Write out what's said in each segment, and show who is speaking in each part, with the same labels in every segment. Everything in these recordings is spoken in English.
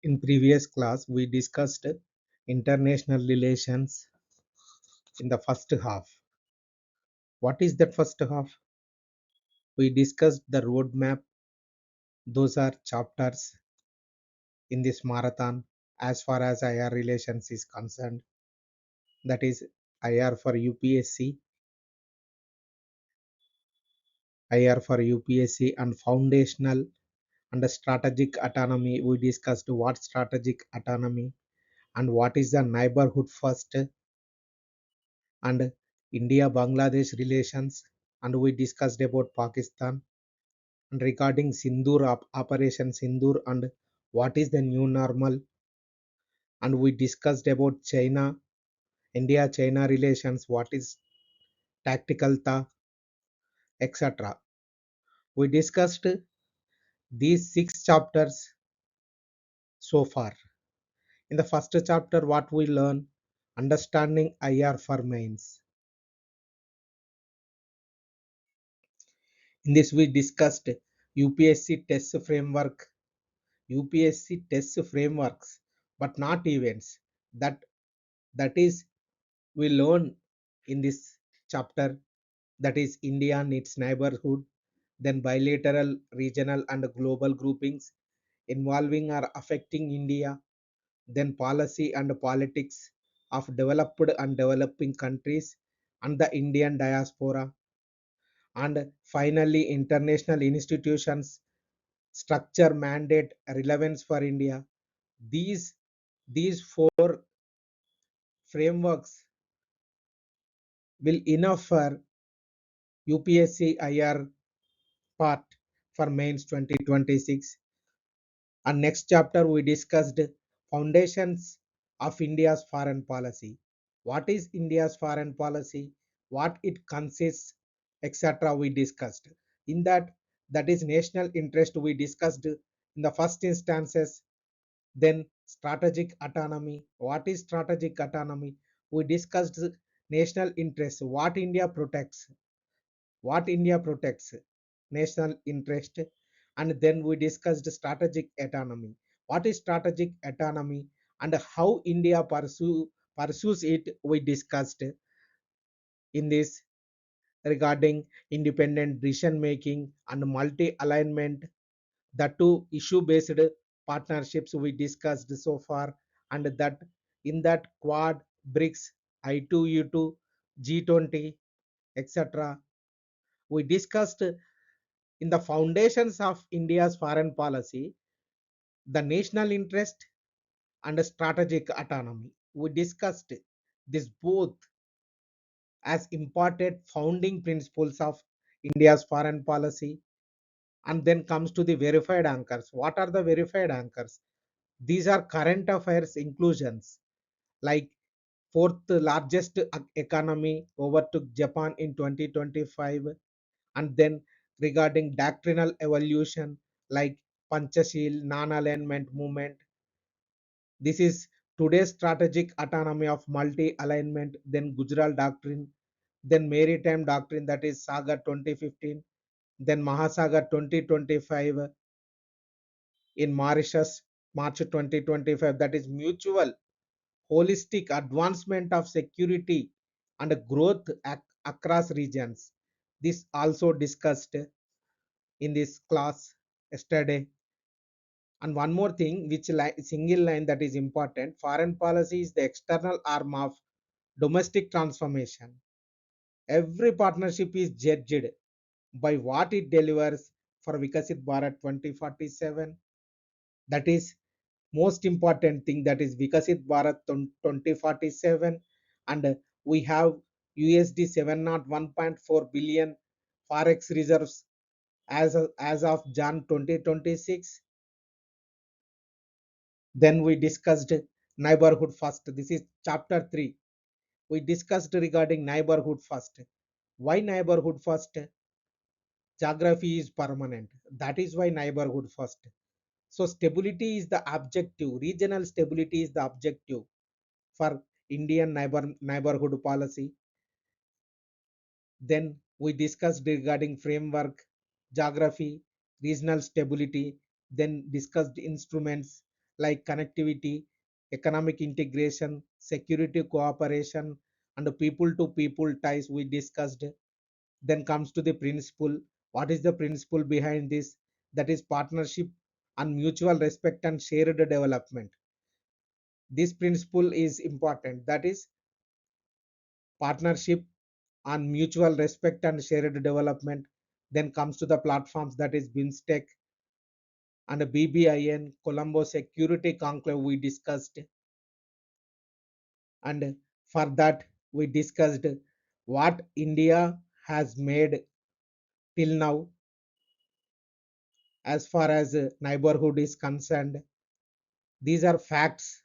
Speaker 1: In previous class, we discussed international relations in the first half. What is that first half? We discussed the roadmap. Those are chapters in this marathon as far as IR relations is concerned. That is IR for UPSC, IR for UPSC and foundational and the strategic autonomy. We discussed what strategic autonomy and what is the neighborhood first and India Bangladesh relations, and we discussed about Pakistan and regarding Sindoor Operation Sindoor and what is the new normal, and we discussed about China, India China relations, what is tactical tha, etc. We discussed these 6 chapters so far. In the first chapter, what we learn, understanding IR for mains. In this, we discussed UPSC test framework, UPSC test frameworks, but not events. That is we learn in this chapter, that is India and its neighborhood, then bilateral, regional and global groupings involving or affecting India, then policy and politics of developed and developing countries and the Indian diaspora, and finally international institutions, structure, mandate, relevance for India. These 4 frameworks will enough for UPSC IR part for mains 2026. And next chapter we discussed foundations of India's foreign policy. What is India's foreign policy? What it consists, etc. We discussed. In that is national interest we discussed in the first instances. Then strategic autonomy. What is strategic autonomy? We discussed national interest. What India protects, national interest, and then we discussed strategic autonomy. What is strategic autonomy and how India pursues it? We discussed in this regarding independent decision making and multi alignment, the 2 issue based partnerships we discussed so far, and that in that quad, BRICS, I2U2, G20, etc. We discussed in the foundations of India's foreign policy, the national interest and strategic autonomy. We discussed this both as important founding principles of India's foreign policy. And then comes to the verified anchors. What are the verified anchors? These are current affairs inclusions, like fourth largest economy overtook Japan in 2025, and then regarding doctrinal evolution like Panchashil, non-alignment movement. This is today's strategic autonomy of multi-alignment, then Gujarat doctrine, then maritime doctrine, that is Saga 2015, then Mahasagar 2025 in Mauritius, March 2025, that is mutual holistic advancement of security and growth across regions. This also discussed in this class yesterday. And one more thing, which single line that is important, foreign policy is the external arm of domestic transformation. Every partnership is judged by what it delivers for Vikasit Bharat 2047. That is most important thing, that is Vikasit Bharat 2047. And we have USD 701.4 billion forex reserves as of Jan 2026. Then we discussed neighborhood first. This is chapter 3. We discussed regarding neighborhood first. Why neighborhood first? Geography is permanent. That is why neighborhood first. So stability is the objective. Regional stability is the objective for Indian neighborhood policy. Then we discussed regarding framework, geography, regional stability, then discussed instruments like connectivity, economic integration, security cooperation, and people to people ties we discussed. Then comes to the principle. What is the principle behind this? That is partnership and mutual respect and shared development. This principle is important. That is partnership and mutual respect and shared development. Then comes to the platforms, that is BIMSTEC and BBIN, Colombo Security Conclave we discussed. And for that, we discussed what India has made till now as far as neighborhood is concerned. These are facts.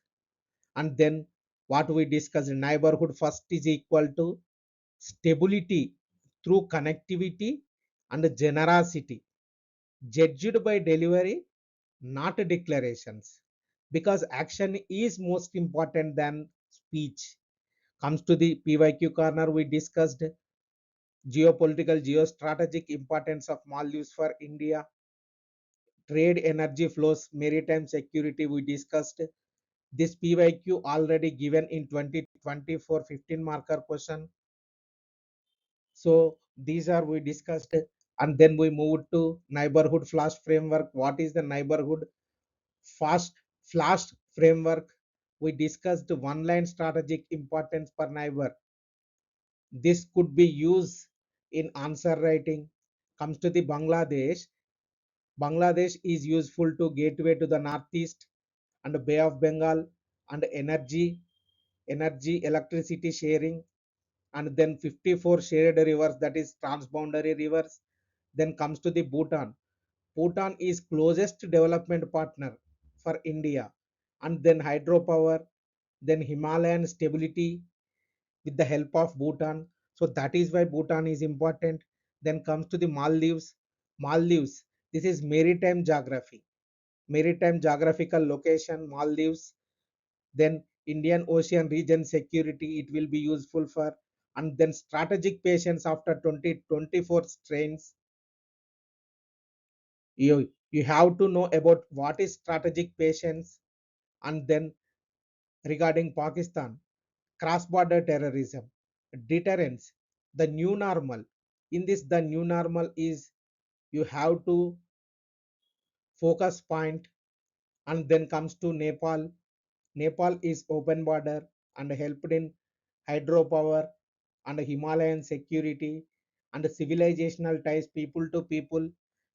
Speaker 1: And then what we discussed, neighborhood first is equal to stability through connectivity and generosity, judged by delivery, not declarations, because action is most important than speech. Comes to the PYQ corner, we discussed geopolitical geostrategic importance of Maldives for India, trade, energy flows, maritime security we discussed. This PYQ already given in 2024 15 marker question. So these are we discussed. And then we moved to neighborhood flash framework. What is the neighborhood fast flash framework? We discussed one line strategic importance per neighbor. This could be used in answer writing. Comes to the Bangladesh. Bangladesh is useful to gateway to the northeast and Bay of Bengal and energy electricity sharing, and then 54 shared rivers, that is transboundary rivers. Then comes to the Bhutan. Bhutan is closest development partner for India, and then hydropower, then Himalayan stability with the help of Bhutan. So that is why Bhutan is important. Then comes to the Maldives. Maldives, this is maritime geography, maritime geographical location, Maldives. Then Indian Ocean region security, it will be useful for. And then strategic patience after 2024 strains. You have to know about what is strategic patience. And then regarding Pakistan, cross-border terrorism, deterrence, the new normal. In this, the new normal is you have to focus point. And then comes to Nepal. Nepal is open border and helped in hydropower and Himalayan security and civilizational ties people to people.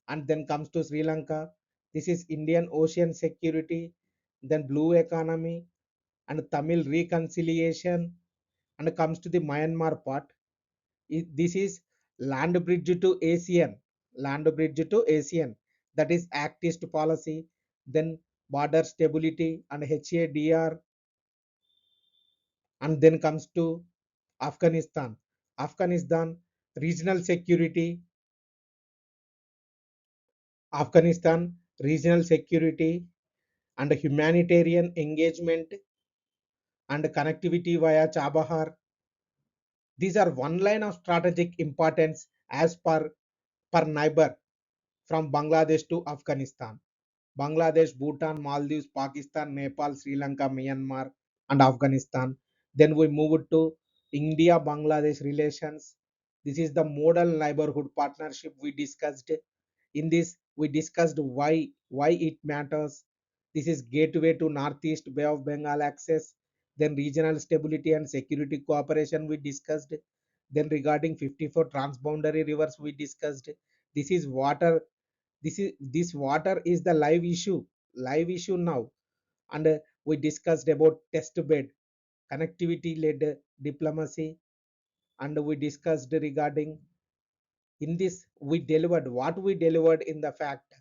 Speaker 1: And then comes to Sri Lanka. This is Indian Ocean security, then blue economy and Tamil reconciliation. And comes to the Myanmar part. This is land bridge to ASEAN, land bridge to ASEAN. That is Act East policy. Then border stability and HADR. And then comes to Afghanistan. Afghanistan regional security, Afghanistan regional security and humanitarian engagement and connectivity via Chabahar. These are one line of strategic importance as per neighbor from Bangladesh to Afghanistan. Bangladesh, Bhutan, Maldives, Pakistan, Nepal, Sri Lanka, Myanmar, and Afghanistan. Then we moved to India Bangladesh relations. This is the model neighborhood partnership we discussed. In this, we discussed why it matters. This is gateway to Northeast Bay of Bengal access. Then regional stability and security cooperation we discussed. Then regarding 54 transboundary rivers we discussed. This is water. This water is the live issue now. And we discussed about test bed, connectivity led diplomacy, and we discussed regarding in this we delivered what we delivered in the fact,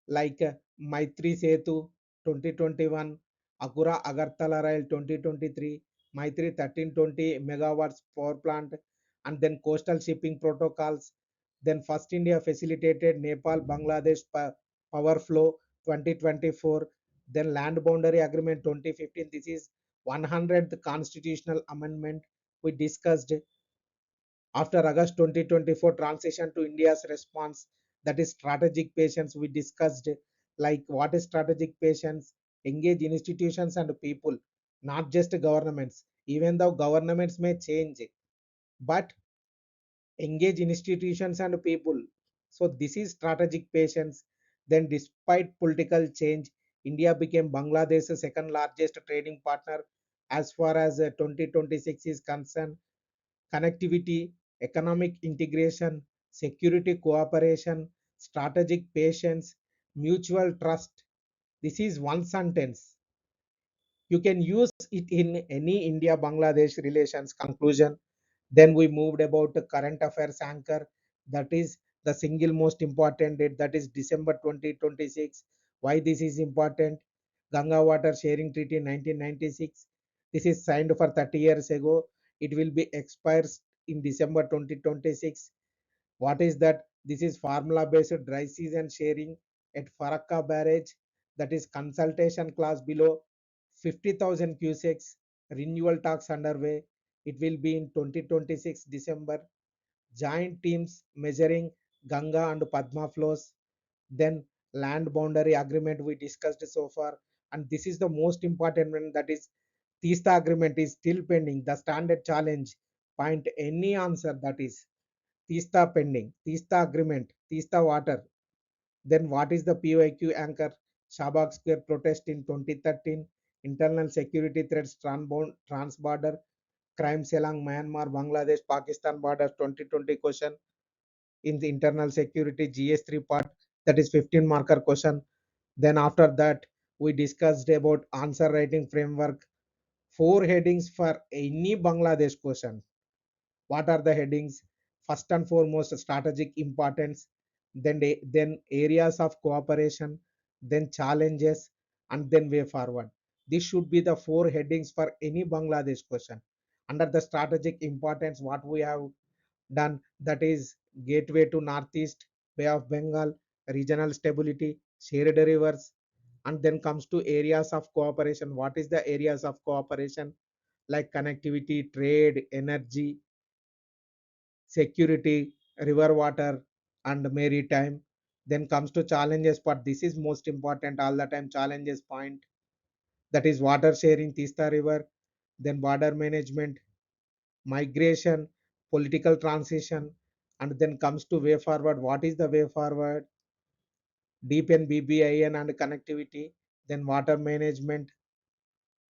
Speaker 1: like Maitri Setu 2021, Akura Agartala Rail 2023, Maitri 1320 megawatts power plant, and then coastal shipping protocols. Then First India facilitated Nepal Bangladesh power flow 2024. Then land boundary agreement 2015. This is 100th constitutional amendment we discussed. After August 2024 transition to India's response, that is strategic patience we discussed, like what is strategic patience, engage institutions and people, not just governments. Even though governments may change, but engage institutions and people. So this is strategic patience. Then, despite political change, India became Bangladesh's second largest trading partner as far as 2026 is concerned. Connectivity, economic integration, security cooperation, strategic patience, mutual trust. This is one sentence. You can use it in any India Bangladesh relations conclusion. Then we moved about the current affairs anchor, that is the single most important date, that is December 2026. Why this is important? Ganga water sharing treaty 1996, this is signed for 30 years ago. It will be expires in December 2026. What is that? This is formula based dry season sharing at Farakka barrage, that is consultation clause below 50,000 cusecs, renewal talks underway. It will be in 2026 December. Joint teams measuring Ganga and Padma flows. Then land boundary agreement we discussed so far. And this is the most important one, that is Tista agreement is still pending. The standard challenge point any answer, that is Tista pending, Tista agreement, Tista water. Then what is the PYQ anchor? Shabak Square protest in 2013, internal security threats, trans-border crimes along Myanmar, Bangladesh, Pakistan borders 2020 question in the internal security GS3 part, that is 15 marker question. Then after that, we discussed about answer writing framework, four headings for any Bangladesh question. What are the headings? First and foremost, strategic importance, then areas of cooperation, then challenges, and then way forward. This should be the four headings for any Bangladesh question. Under the strategic importance, what we have done, that is gateway to northeast, Bay of Bengal, regional stability, shared rivers. And then comes to areas of cooperation. What is the areas of cooperation? Like connectivity, trade, energy, security, river water, and maritime. Then comes to challenges, but this is most important all the time. Challenges point, that is water sharing, Tista River, then border management, migration, political transition, and then comes to way forward. What is the way forward? Deepen BBIN and connectivity, then water management,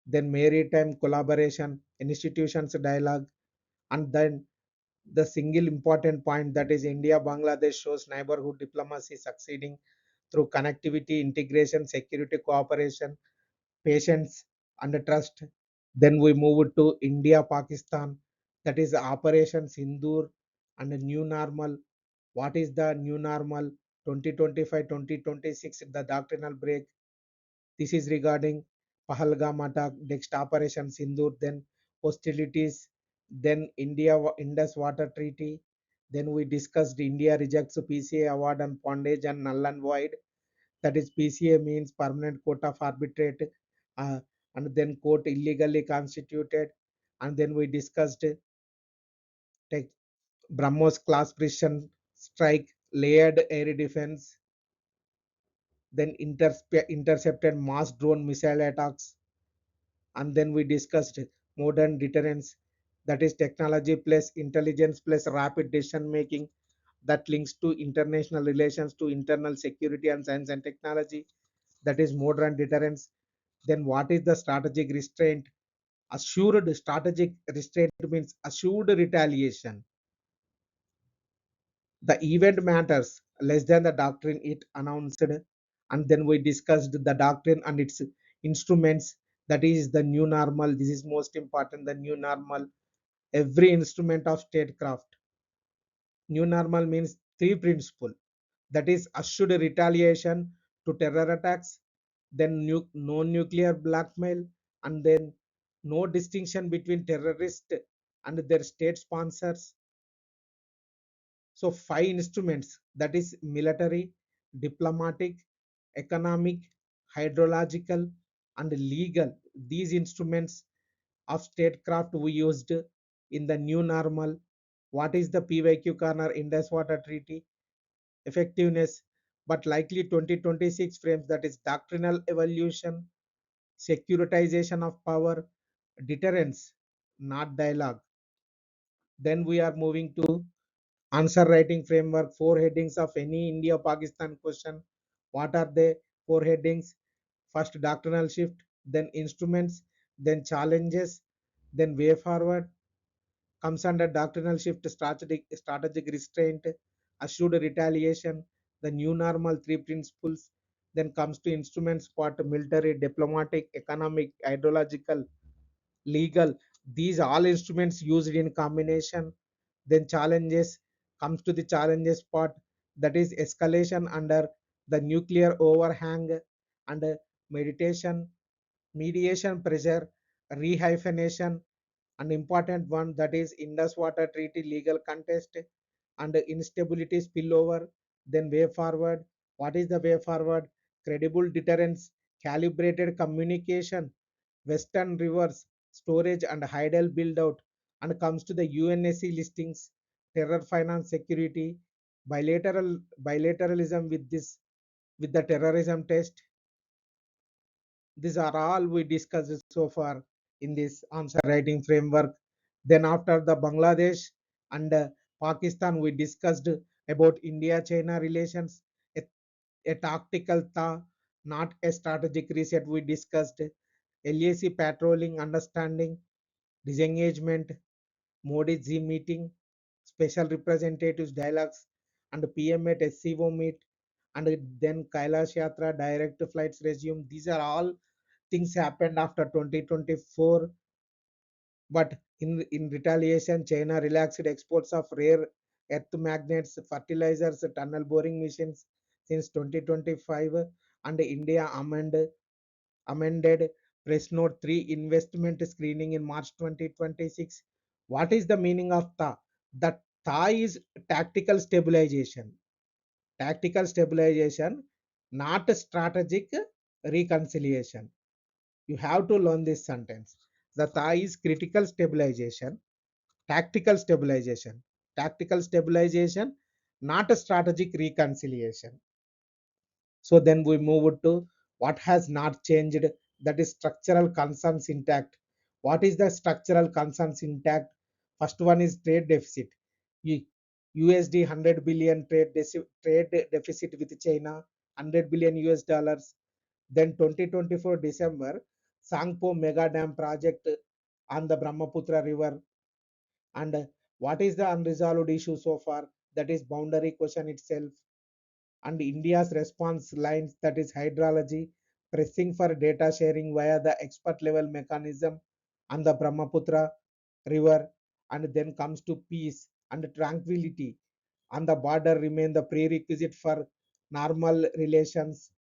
Speaker 1: then maritime collaboration, institutions dialogue, and then the single important point, that is India Bangladesh shows neighborhood diplomacy succeeding through connectivity, integration, security cooperation, patience, and trust. Then we move to India Pakistan, that is Operation Sindoor and a new normal. What is the new normal? 2025 2026, the doctrinal break. This is regarding Pahalgam attack, next Operation Sindoor, then hostilities, then India Indus Water Treaty. Then we discussed India rejects PCA award on pondage and null and void. That is PCA means permanent court of arbitrate, uh, and then court illegally constituted. And then we discussed tech, BrahMos class precision strike, layered air defense, then intercepted mass drone missile attacks. And then we discussed modern deterrence, that is technology plus intelligence plus rapid decision making, that links to international relations, to internal security and science and technology, that is modern deterrence. Then what is the strategic restraint? Assured strategic restraint means assured retaliation. The event matters less than the doctrine it announced. And then we discussed the doctrine and its instruments, that is the new normal. This is most important, the new normal. Every instrument of statecraft. New normal means three principle, that is assured retaliation to terror attacks, then no nuclear blackmail, and then no distinction between terrorists and their state sponsors. So five instruments, that is military, diplomatic, economic, hydrological, and legal. These instruments of statecraft we used in the new normal. What is the PYQ corner Indus Water Treaty? Effectiveness, but likely 2026 frames, that is doctrinal evolution. securitization of power, deterrence, not dialogue. Then we are moving to answer writing framework, four headings of any India Pakistan question. What are they? Four headings. First, doctrinal shift, then instruments, then challenges, then way forward. Comes under doctrinal shift, strategic restraint, assured retaliation, the new normal, three principles. Then comes to instruments part, military, diplomatic, economic, ideological, legal. These all instruments used in combination. Then challenges, comes to the challenges part, that is escalation under the nuclear overhang, and meditation, mediation pressure, rehyphenation, an important one, that is Indus Water Treaty legal contest and instability spillover. Then way forward. What is the way forward? Credible deterrence, calibrated communication, Western rivers, storage and hydel build out, and comes to the UNSC listings, terror finance security, bilateralism with this, with the terrorism test. These are all we discussed so far in this answer writing framework. Then after the Bangladesh and Pakistan, we discussed about India-China relations, a, a tactical thaw, not a strategic reset. We discussed LAC patrolling, understanding, disengagement, Modi Z meeting, special representatives dialogues, and PM at SCO meet, and then Kailash Yatra direct flights resume. These are all things happened after 2024, but in retaliation, China relaxed exports of rare earth magnets, fertilizers, tunnel boring machines since 2025, and India amended Press Note 3 investment screening in March 2026. What is the meaning of TA? The TA is tactical stabilization. Tactical stabilization, not strategic reconciliation. You have to learn this sentence. The TA is critical stabilization, tactical stabilization. Tactical stabilization, not a strategic reconciliation. So then we move to what has not changed, that is structural concerns intact. What is the structural concerns intact? First one is trade deficit. USD 100 billion trade deficit with China, 100 billion US dollars. Then 2024 December, Sangpo mega dam project on the Brahmaputra river. And what is the unresolved issue so far? That is boundary question itself. And India's response lines, that is hydrology, pressing for data sharing via the expert level mechanism on the Brahmaputra river. And then comes to peace and tranquility on the border remain the prerequisite for normal relations.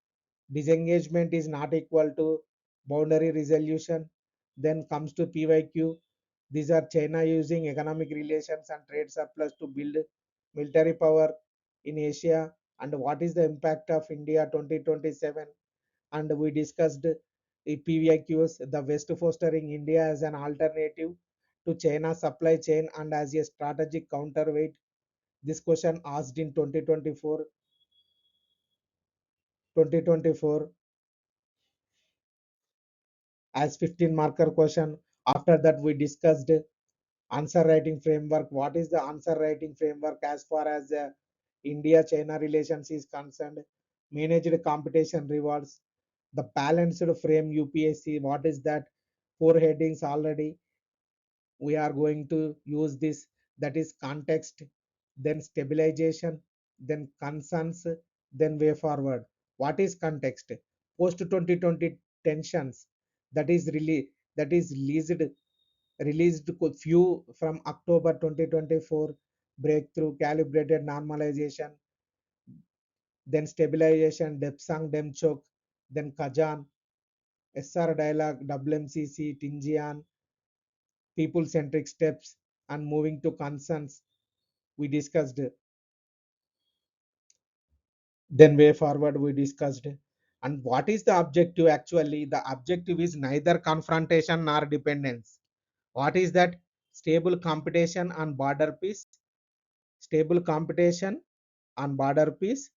Speaker 1: Disengagement is not equal to boundary resolution. Then comes to PYQ. These are China using economic relations and trade surplus to build military power in Asia, and what is the impact of India 2027. And we discussed the PYQs, the West fostering India as an alternative to China supply chain and as a strategic counterweight. This question asked in 2024 as 15 marker question. After that, we discussed answer writing framework. What is the answer writing framework as far as India China relations is concerned? Managed competition rewards, the balanced frame UPSC. What is that? Four headings already. We are going to use this, that is context, then stabilization, then concerns, then way forward. What is context? Post 2020 tensions, that is really, that is released few from October 2024, breakthrough calibrated normalization, then stabilization, Depsang Demchok, then Kazan, SR dialogue, WMCC, Tinjian, people centric steps, and moving to concerns. We discussed, then way forward we discussed. And what is the objective? Actually the objective is neither confrontation nor dependence. What is that? Stable competition and border peace, stable competition on border peace,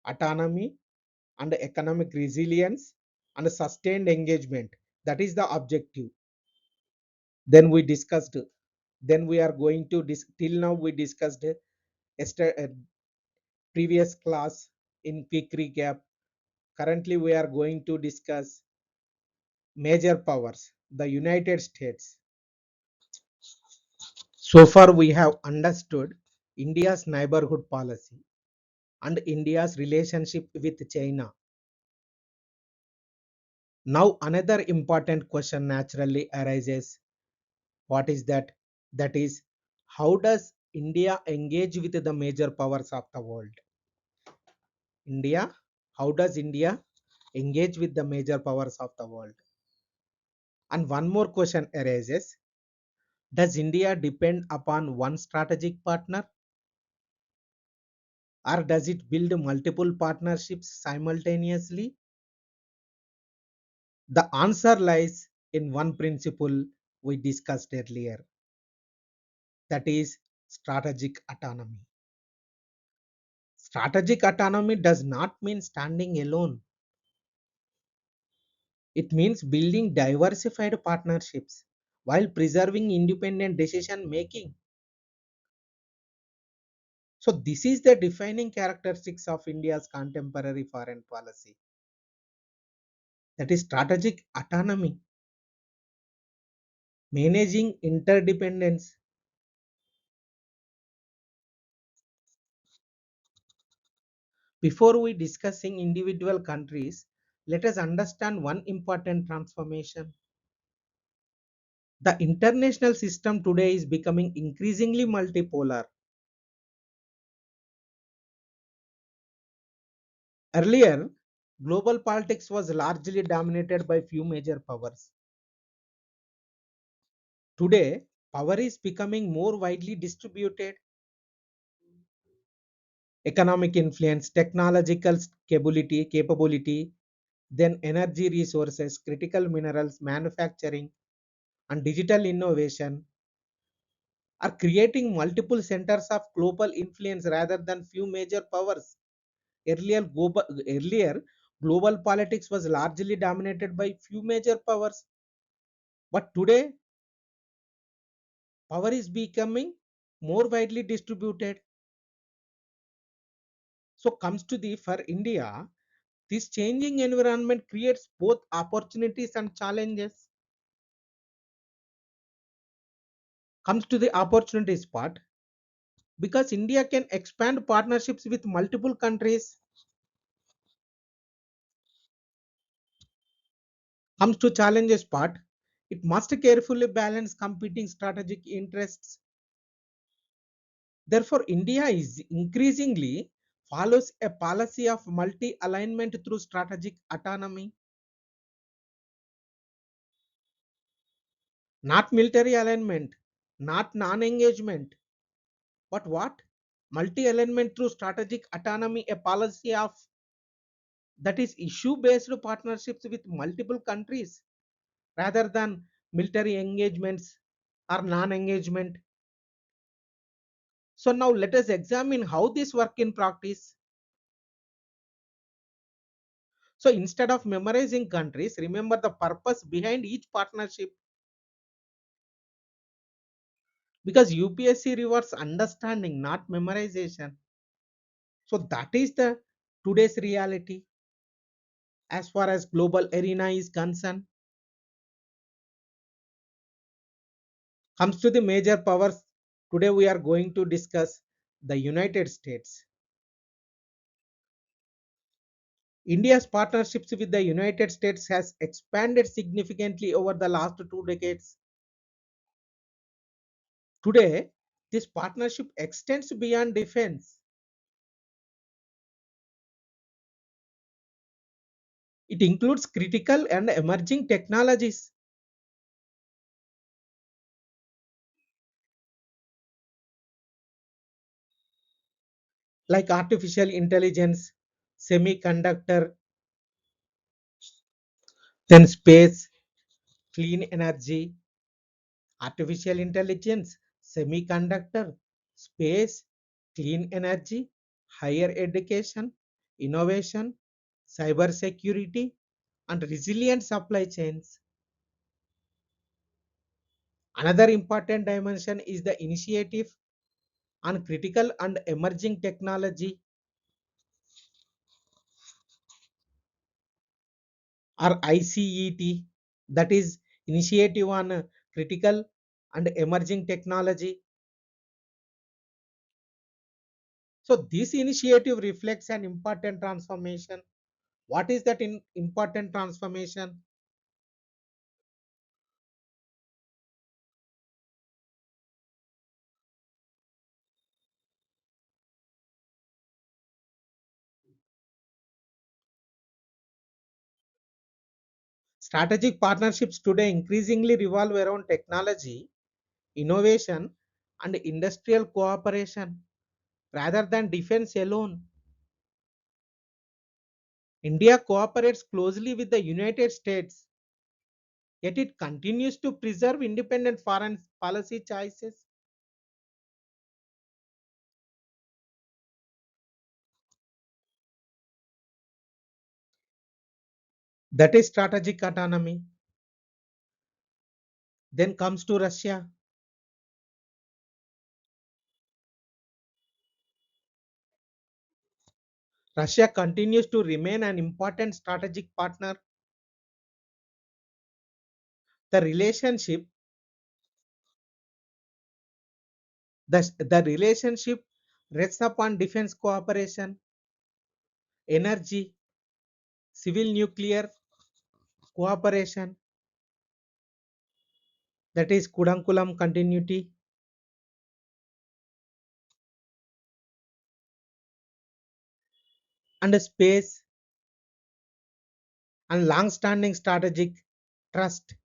Speaker 1: autonomy and economic resilience, and sustained engagement. That is the objective. Then we discussed, then we are going to till now we discussed previous class in quick recap. Currently we are going to discuss major powers, the United States. So far we have understood India's neighborhood policy and India's relationship with China. Now another important question naturally arises. What is that? That is, how does India engage with the major powers of the world? India, how does India engage with the major powers of the world? And one more question arises. Does India depend upon one strategic partner, or does it build multiple partnerships simultaneously? The answer lies in one principle we discussed earlier, that is strategic autonomy. Strategic autonomy does not mean standing alone. It means building diversified partnerships while preserving independent decision making. So this is the defining characteristics of India's contemporary foreign policy. That is strategic autonomy, managing interdependence. Before we discussing individual countries, let us understand one important transformation. The international system today is becoming increasingly multipolar. Earlier, global politics was largely dominated by few major powers. Today, power is becoming more widely distributed. Economic influence, technological capability, then energy resources, critical minerals, manufacturing, and digital innovation are creating multiple centers of global influence rather than few major powers. Earlier, global politics was largely dominated by few major powers, but today power is becoming more widely distributed. So comes to the for India, this changing environment creates both opportunities and challenges. Comes to the opportunities part, because India can expand partnerships with multiple countries. Comes to challenges part, it must carefully balance competing strategic interests. Therefore, India is increasingly follows a policy of multi-alignment through strategic autonomy, not military alignment, not non-engagement, but what? Multi-alignment through strategic autonomy, a policy of that is issue-based partnerships with multiple countries rather than military engagements or non-engagement. So now let us examine how this work in practice. So instead of memorizing countries, remember the purpose behind each partnership, because UPSC rewards understanding, not memorization. So that is the today's reality as far as global arena is concerned. Comes to the major powers. Today we are going to discuss the United States. India's partnerships with the United States has expanded significantly over the last 2 decades. Today, this partnership extends beyond defense. It includes critical and emerging technologies like artificial intelligence, semiconductor, then space, clean energy, artificial intelligence, semiconductor, space, clean energy, higher education, innovation, cyber security, and resilient supply chains. Another important dimension is the initiative on critical and emerging technology, or ICET, that is initiative on critical and emerging technology. So this initiative reflects an important transformation. What is that important transformation? Strategic partnerships today increasingly revolve around technology, innovation, and industrial cooperation rather than defense alone. India cooperates closely with the United States, yet it continues to preserve independent foreign policy choices. That is strategic autonomy. Then comes to Russia. Russia continues to remain an important strategic partner. The relationship, the relationship rests upon defense cooperation, energy, civil nuclear cooperation, that is Kudankulam continuity, and space and long-standing strategic trust.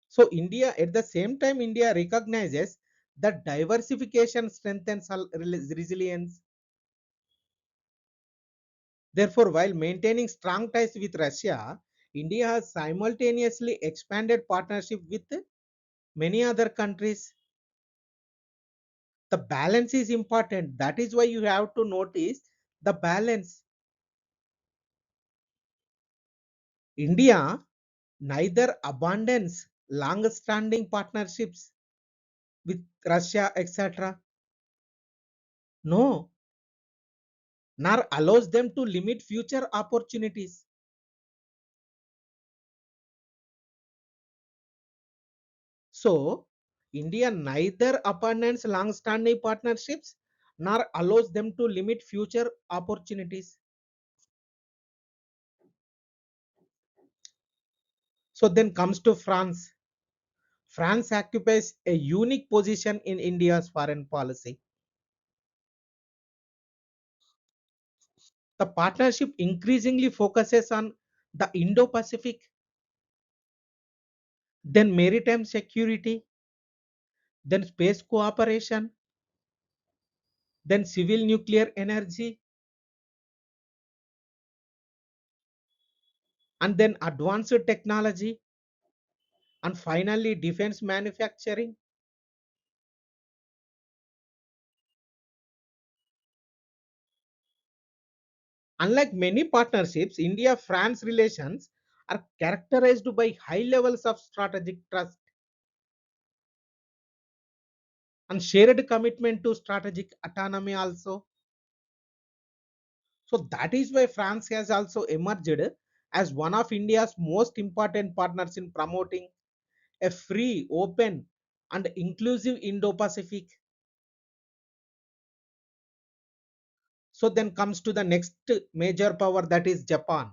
Speaker 1: So India, at the same time, India recognizes that diversification strengthens resilience. Therefore, while maintaining strong ties with Russia, India has simultaneously expanded partnership with many other countries. The balance is important. That is why you have to notice the balance. India neither abandons long-standing partnerships with Russia, etc. No, nor allows them to limit future opportunities. So, India neither abandons long-standing partnerships nor allows them to limit future opportunities. So then comes to France. France occupies a unique position in India's foreign policy. The partnership increasingly focuses on the Indo-Pacific, then maritime security, then space cooperation, then civil nuclear energy, and then advanced technology, and finally defense manufacturing. Unlike many partnerships, India France relations are characterized by high levels of strategic trust and shared commitment to strategic autonomy also. So that is why France has also emerged as one of India's most important partners in promoting a free, open, and inclusive Indo-Pacific. So then comes to the next major power, that is Japan.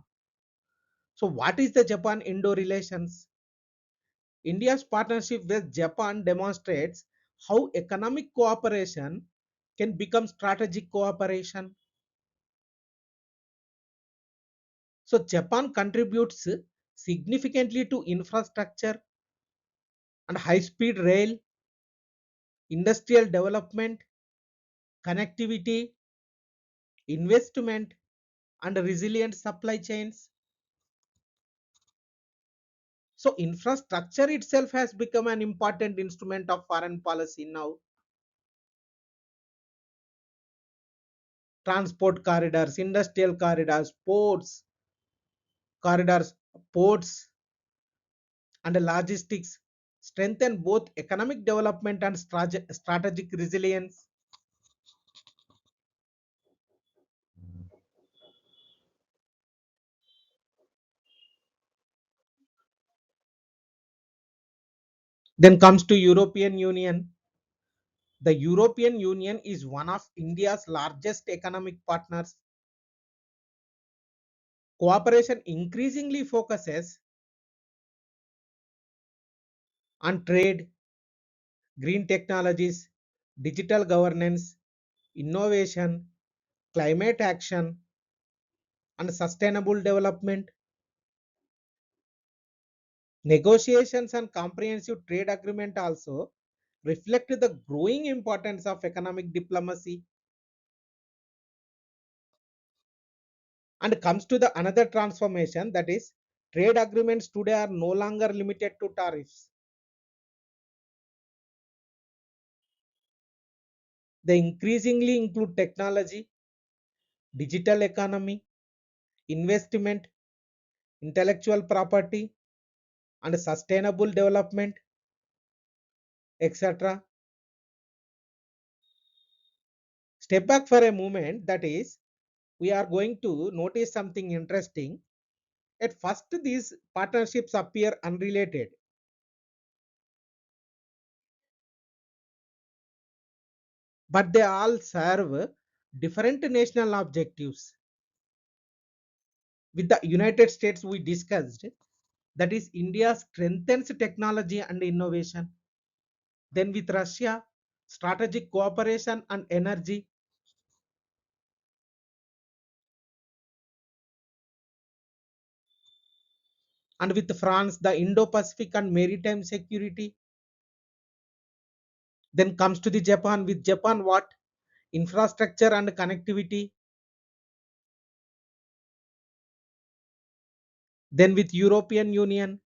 Speaker 1: So what is the Japan-Indo relations? India's partnership with Japan demonstrates how economic cooperation can become strategic cooperation. So Japan contributes significantly to infrastructure and high-speed rail, industrial development, connectivity, investment, and resilient supply chains. So infrastructure itself has become an important instrument of foreign policy now. Transport corridors, industrial corridors, corridors, ports, and logistics strengthen both economic development and strategic resilience. Then comes to European Union. The European Union is one of India's largest economic partners. Cooperation increasingly focuses on trade, green technologies, digital governance, innovation, climate action, and sustainable development. Negotiations and comprehensive trade agreement also reflect the growing importance of economic diplomacy. And comes to the another transformation, that is trade agreements today are no longer limited to tariffs. They increasingly include technology, digital economy, investment, intellectual property, and sustainable development, etc. Step back for a moment, that is, we are going to notice something interesting. At first, these partnerships appear unrelated, but they all serve different national objectives. With the United States, we discussed, that is, India strengthens technology and innovation. Then with Russia, strategic cooperation and energy. And with France, the Indo-Pacific and maritime security. Then comes to the Japan. With Japan, what? Infrastructure and connectivity. Then with European Union,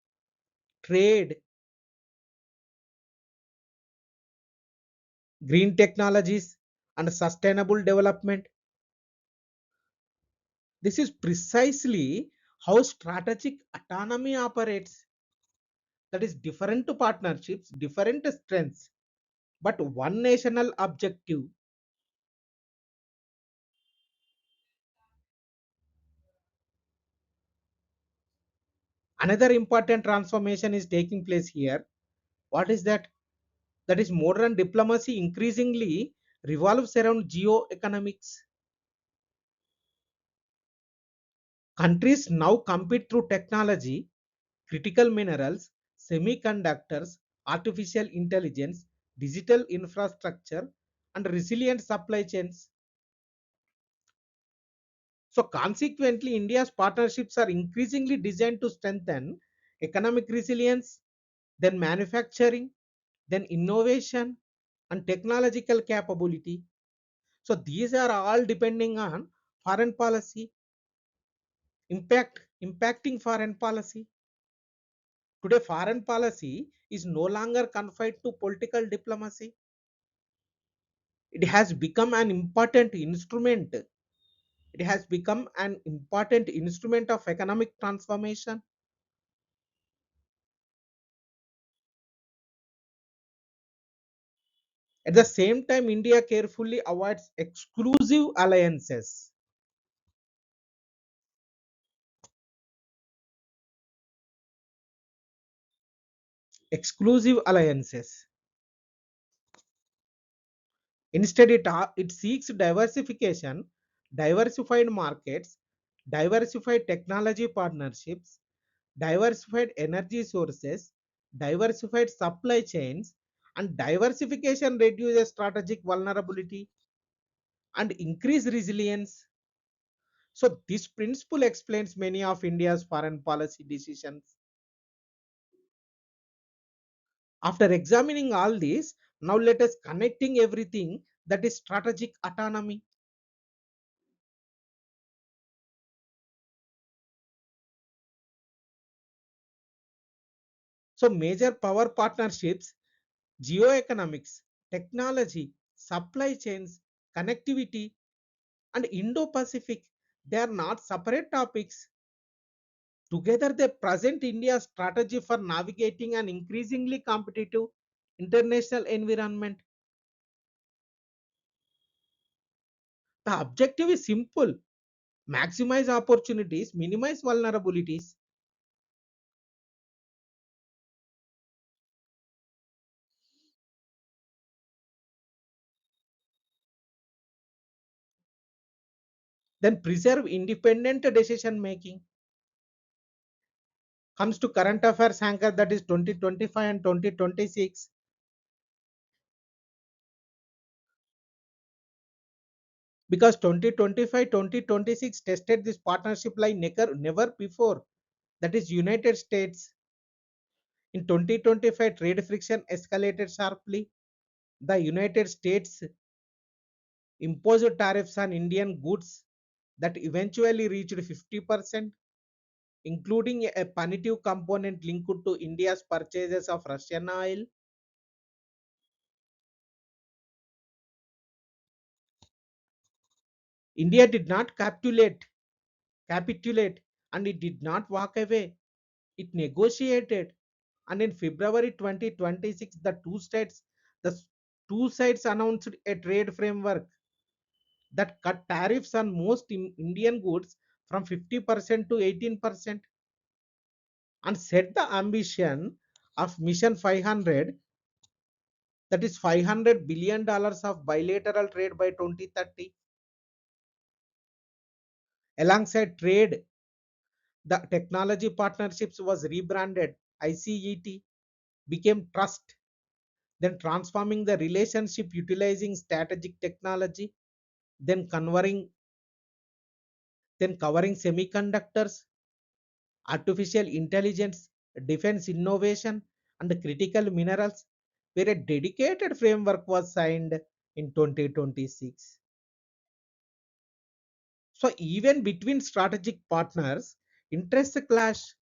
Speaker 1: trade, green technologies, and sustainable development. This is precisely how strategic autonomy operates. That is different partnerships, different strengths, but one national objective. Another important transformation is taking place here. What is that? That is modern diplomacy increasingly revolves around geo-economics. Countries now compete through technology, critical minerals, semiconductors, artificial intelligence, digital infrastructure, and resilient supply chains. So, consequently, India's partnerships are increasingly designed to strengthen economic resilience, then manufacturing, then innovation, and technological capability. So, these are all depending on foreign policy, impacting foreign policy. Today, foreign policy is no longer confined to political diplomacy. It has become an important instrument. It has become an important instrument of economic transformation. At the same time, India carefully avoids exclusive alliances. Exclusive alliances. Instead, it seeks diversification, diversified markets, diversified technology partnerships, diversified energy sources, diversified supply chains, and diversification reduces strategic vulnerability and increase resilience. So, this principle explains many of India's foreign policy decisions. After examining all this, now let us connecting everything, that is strategic autonomy. So, major power partnerships, geoeconomics, technology, supply chains, connectivity, and Indo-Pacific, they are not separate topics. Together, they present India's strategy for navigating an increasingly competitive international environment. The objective is simple: maximize opportunities, minimize vulnerabilities. Then preserve independent decision making. Comes to current affairs anchor, that is 2025 and 2026. Because 2025 2026 tested this partnership like never before. That is United States. In 2025, trade friction escalated sharply. The United States imposed tariffs on Indian goods that eventually reached 50%, including a punitive component linked to India's purchases of Russian oil. India did not capitulate, and it did not walk away. It negotiated, and in February 2026, the two sides announced a trade framework that cut tariffs on most Indian goods from 50% to 18% and set the ambition of Mission 500, that is $500 billion of bilateral trade by 2030. Alongside trade, the technology partnerships was rebranded. ICET became trust, then transforming the relationship utilizing strategic technology, then covering semiconductors, artificial intelligence, defense innovation, and critical minerals, where a dedicated framework was signed in 2026. So even between strategic partners, interests clash.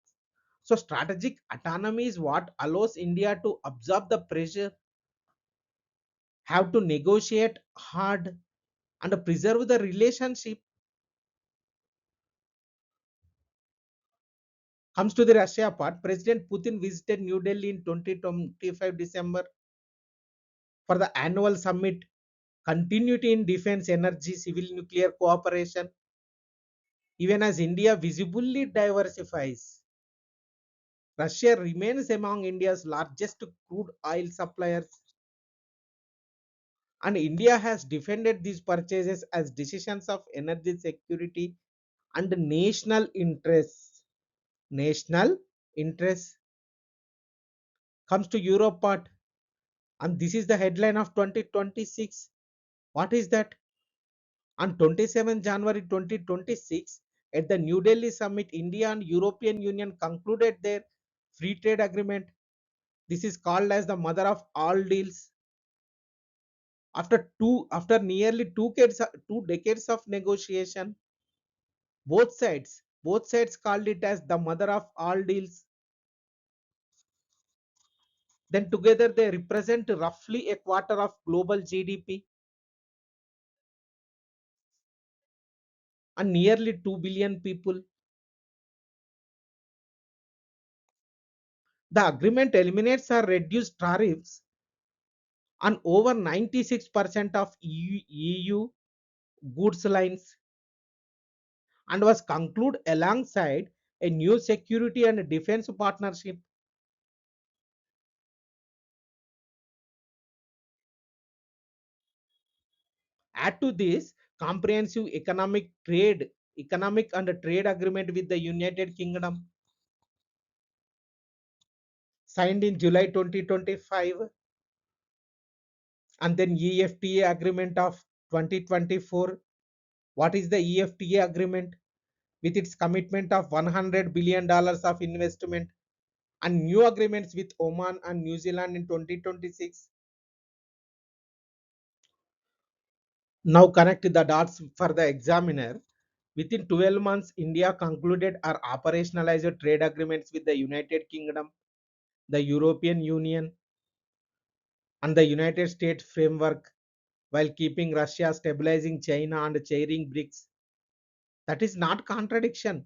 Speaker 1: So strategic autonomy is what allows India to absorb the pressure, have to negotiate hard, and preserve the relationship. Comes to the Russia part, President Putin visited New Delhi in 2025 December for the annual summit, continuity in defense, energy, civil nuclear cooperation, even as India visibly diversifies. Russia remains among India's largest crude oil suppliers, and India has defended these purchases as decisions of energy security and national interests. National interests. Comes to Europe part, and this is the headline of 2026. What is that? On 27 January 2026, at the New Delhi summit, India and European Union concluded their free trade agreement. This is called as the mother of all deals. After nearly two decades of negotiation, both sides called it as the mother of all deals. Then together they represent roughly a quarter of global GDP and nearly 2 billion people. The agreement eliminates or reduces tariffs on over 96% of EU goods lines and was concluded alongside a new security and defense partnership. Add to this comprehensive economic and trade agreement with the United Kingdom signed in July 2025, and then EFTA agreement of 2024. What is the EFTA agreement? With its commitment of $100 billion of investment and new agreements with Oman and New Zealand in 2026. Now connect the dots for the examiner. Within 12 months, India concluded or operationalized trade agreements with the United Kingdom, the European Union, and the United States framework, while keeping Russia, stabilizing China, and chairing BRICS. That is not contradiction.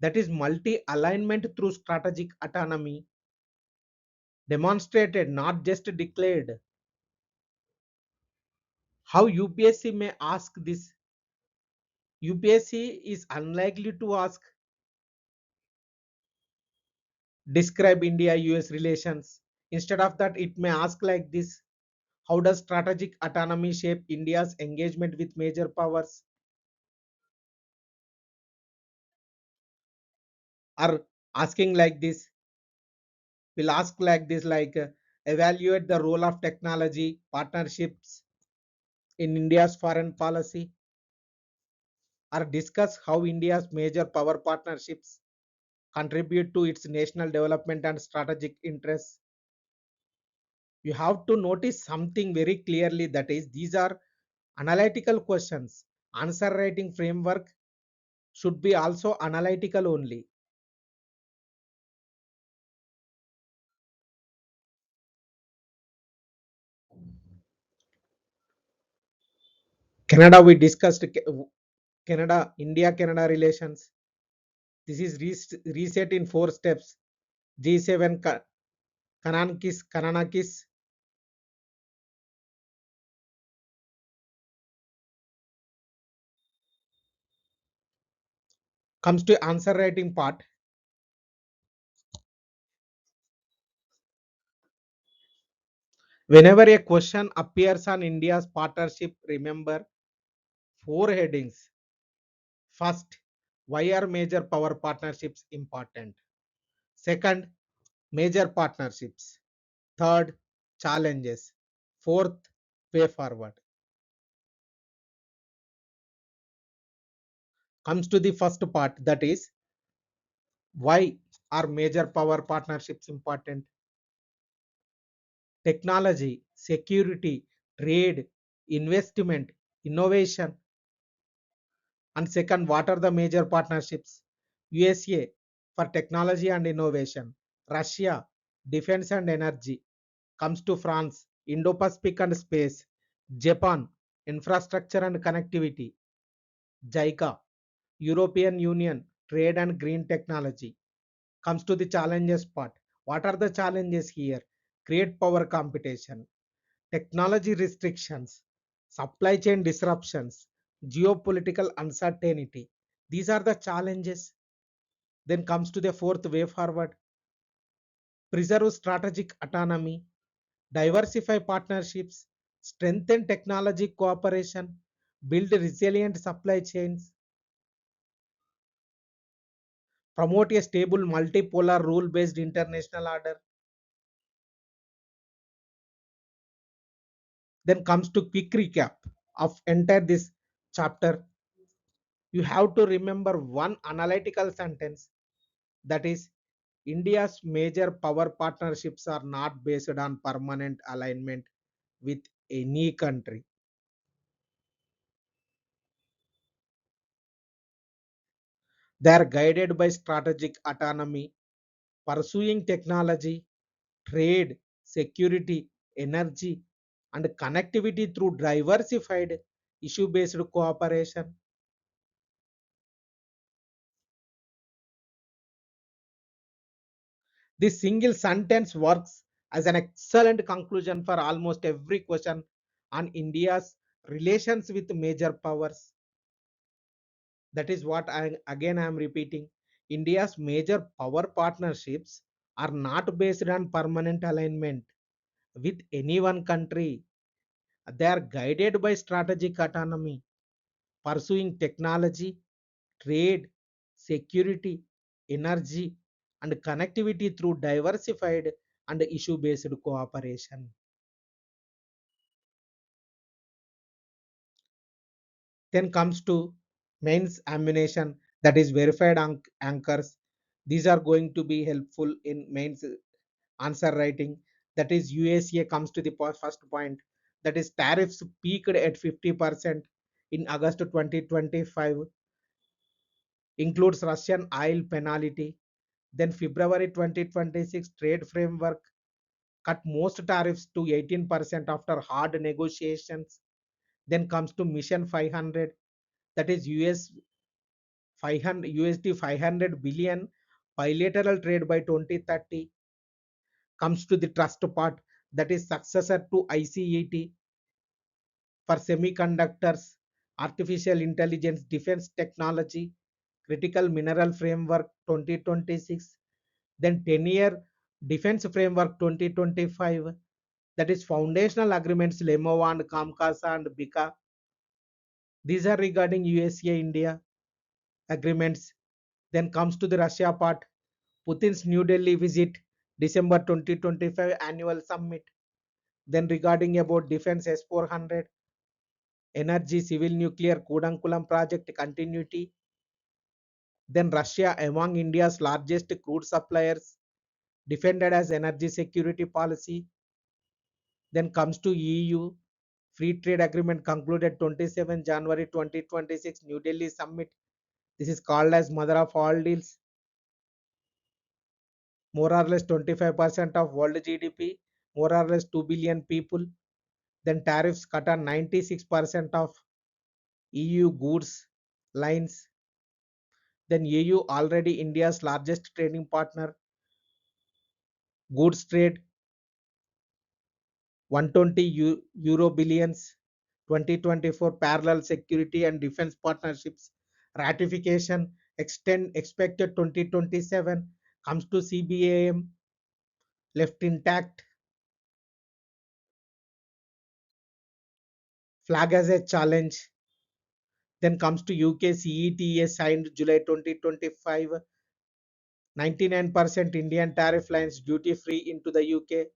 Speaker 1: that is multi-alignment through strategic autonomy, demonstrated, not just declared. How UPSC may ask this? UPSC is unlikely to ask, describe India US relations. Instead of that, it may ask like this: how does strategic autonomy shape India's engagement with major powers? Or asking like this, will ask like this, like evaluate the role of technology partnerships in India's foreign policy, or discuss how India's major power partnerships contribute to its national development and strategic interests. You have to notice something very clearly, that is, these are analytical questions. Answer writing framework should be also analytical only. Canada, we discussed Canada, India Canada relations. This is reset in 4 steps. G7 Kananakis comes to answer writing part. Whenever a question appears on India's partnership, remember 4 headings. First, why are major power partnerships important? Second, major partnerships. Third, challenges. Fourth, way forward. Comes to the first part, that is, why are major power partnerships important? Technology, security, trade, investment, innovation. And second, what are the major partnerships? USA for technology and innovation, Russia, defense and energy. Comes to France, Indo-Pacific and space, Japan, infrastructure and connectivity, JICA, European Union, trade and green technology. Comes to the challenges part. What are the challenges here? Great power competition, technology restrictions, supply chain disruptions, geopolitical uncertainty. These are the challenges. Then comes to the fourth way forward: preserve strategic autonomy, diversify partnerships, strengthen technology cooperation, build resilient supply chains, promote a stable multipolar rule based international order. Then comes to quick recap of entire this chapter. You have to remember one analytical sentence, that is, India's major power partnerships are not based on permanent alignment with any country. They are guided by strategic autonomy, pursuing technology, trade, security, energy, and connectivity through diversified issue based cooperation. This single sentence works as an excellent conclusion for almost every question on India's relations with major powers. That is what I am repeating. India's major power partnerships are not based on permanent alignment with any one country. They are guided by strategic autonomy, pursuing technology, trade, security, energy, and connectivity through diversified and issue based cooperation. Then comes to mains ammunition, that is verified anchors. These are going to be helpful in mains answer writing. That is, USA comes to the first point, that is tariffs peaked at 50% in August 2025, includes Russian oil penalty. Then February 2026 trade framework cut most tariffs to 18% after hard negotiations. Then comes to Mission 500, that is US 500 USD 500 billion bilateral trade by 2030. Comes to the trust part, that is successor to ICET for semiconductors, artificial intelligence, defense technology, critical mineral framework 2026, then 10-year defense framework 2025, that is foundational agreements Lemova and Kamkasa and Bika. These are regarding USA India agreements. Then comes to the Russia part, Putin's New Delhi visit, December 2025 annual summit. Then regarding about defense S400, energy civil nuclear Kudankulam project continuity. Then Russia among India's largest crude suppliers, defended as energy security policy. Then comes to EU, free trade agreement concluded 27 January 2026, New Delhi summit. This is called as mother of all deals. More or less 25% of world GDP, more or less 2 billion people. Then tariffs cut on 96% of EU goods lines. Then EU already India's largest trading partner, goods trade 120 euro billions. 2024 parallel security and defense partnerships ratification extend expected 2027. Comes to CBAM left intact, flag as a challenge. Then comes to UK CETA signed July 2025, 99% Indian tariff lines duty free into the UK.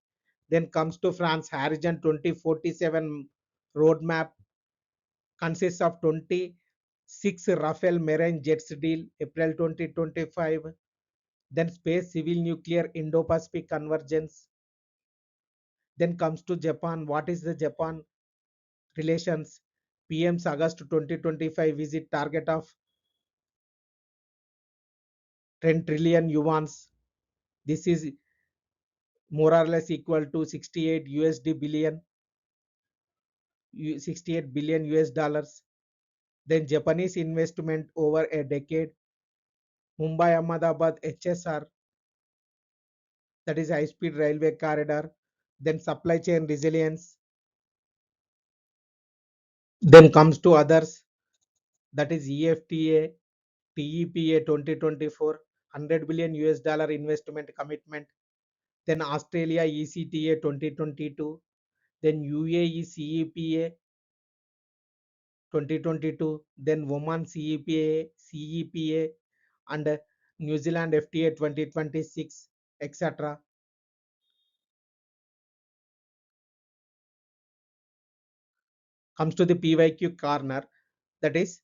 Speaker 1: Then comes to France Horizon 2047 roadmap consists of 26 Rafale Marine jets deal April 2025. Then space civil nuclear Indo-Pacific convergence. Then comes to Japan. What is the Japan relations? PM's August 2025 visit target of 10 trillion yuans. This is more or less equal to 68 USD billion, 68 billion US dollars. Then Japanese investment over a decade. Mumbai Ahmedabad HSR, that is high speed railway corridor. Then supply chain resilience. Then comes to others, that is EFTA, TEPA 2024, 100 billion US dollar investment commitment. Then Australia ECTA 2022. Then UAE CEPA 2022. Then Oman CEPA and New Zealand FTA 2026, etc. Comes to the PYQ corner, that is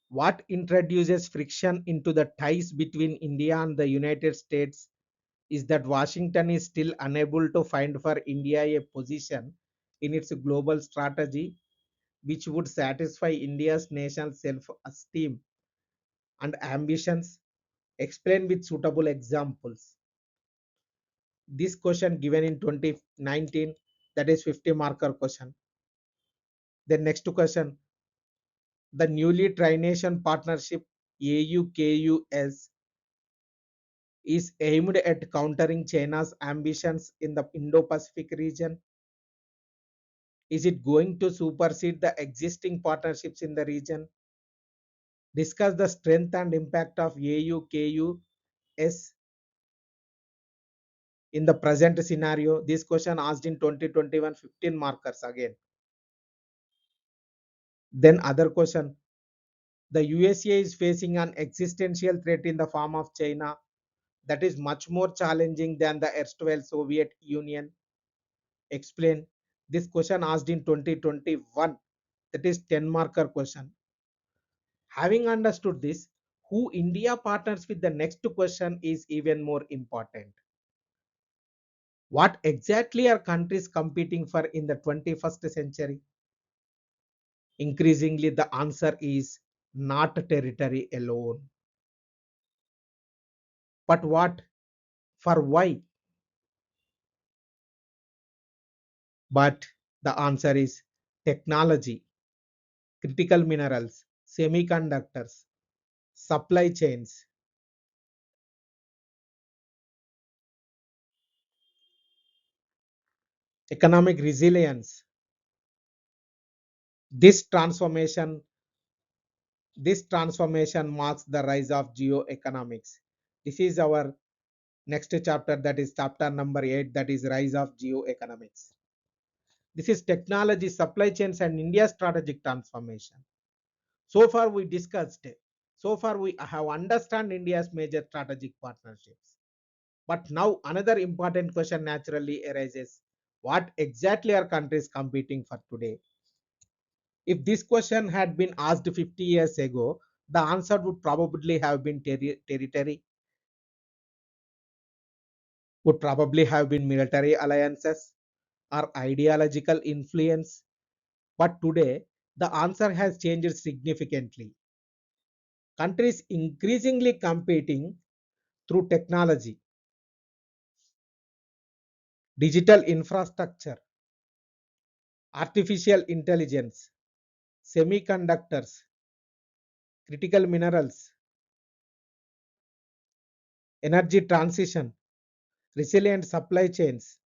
Speaker 1: what introduces friction into the ties between India and the United States is that Washington is still unable to find for India a position in its global strategy which would satisfy India's national self-esteem and ambitions. Explain with suitable examples. This question given in 2019, that is 50 marker question. The next question, the newly Tri-Nation Partnership AUKUS is aimed at countering China's ambitions in the Indo-Pacific region. Is it going to supersede the existing partnerships in the region? Discuss the strength and impact of AUKUS in the present scenario. This question asked in 2021, 15 markers again. Then other question, the USA is facing an existential threat in the form of China that is much more challenging than the erstwhile Soviet Union. Explain. This question asked in 2021, that is 10 marker question. Having understood this, who India partners with, the next question is even more important. What exactly are countries competing for in the 21st century? Increasingly, the answer is not territory alone. But what? For why? But the answer is technology, critical minerals, semiconductors, supply chains, economic resilience. This transformation, this transformation marks the rise of geo-economics. This is our next chapter, that is chapter number 8, that is rise of geo-economics. This is technology, supply chains, and India's strategic transformation. So far we discussed, so far we have understand India's major strategic partnerships. But now another important question naturally arises. What exactly are countries competing for today? If this question had been asked 50 years ago, the answer would probably have been territory, would probably have been military alliances or ideological influence. But today, the answer has changed significantly. Countries increasingly competing through technology, digital infrastructure, artificial intelligence, semiconductors, critical minerals, energy transition, resilient supply chains.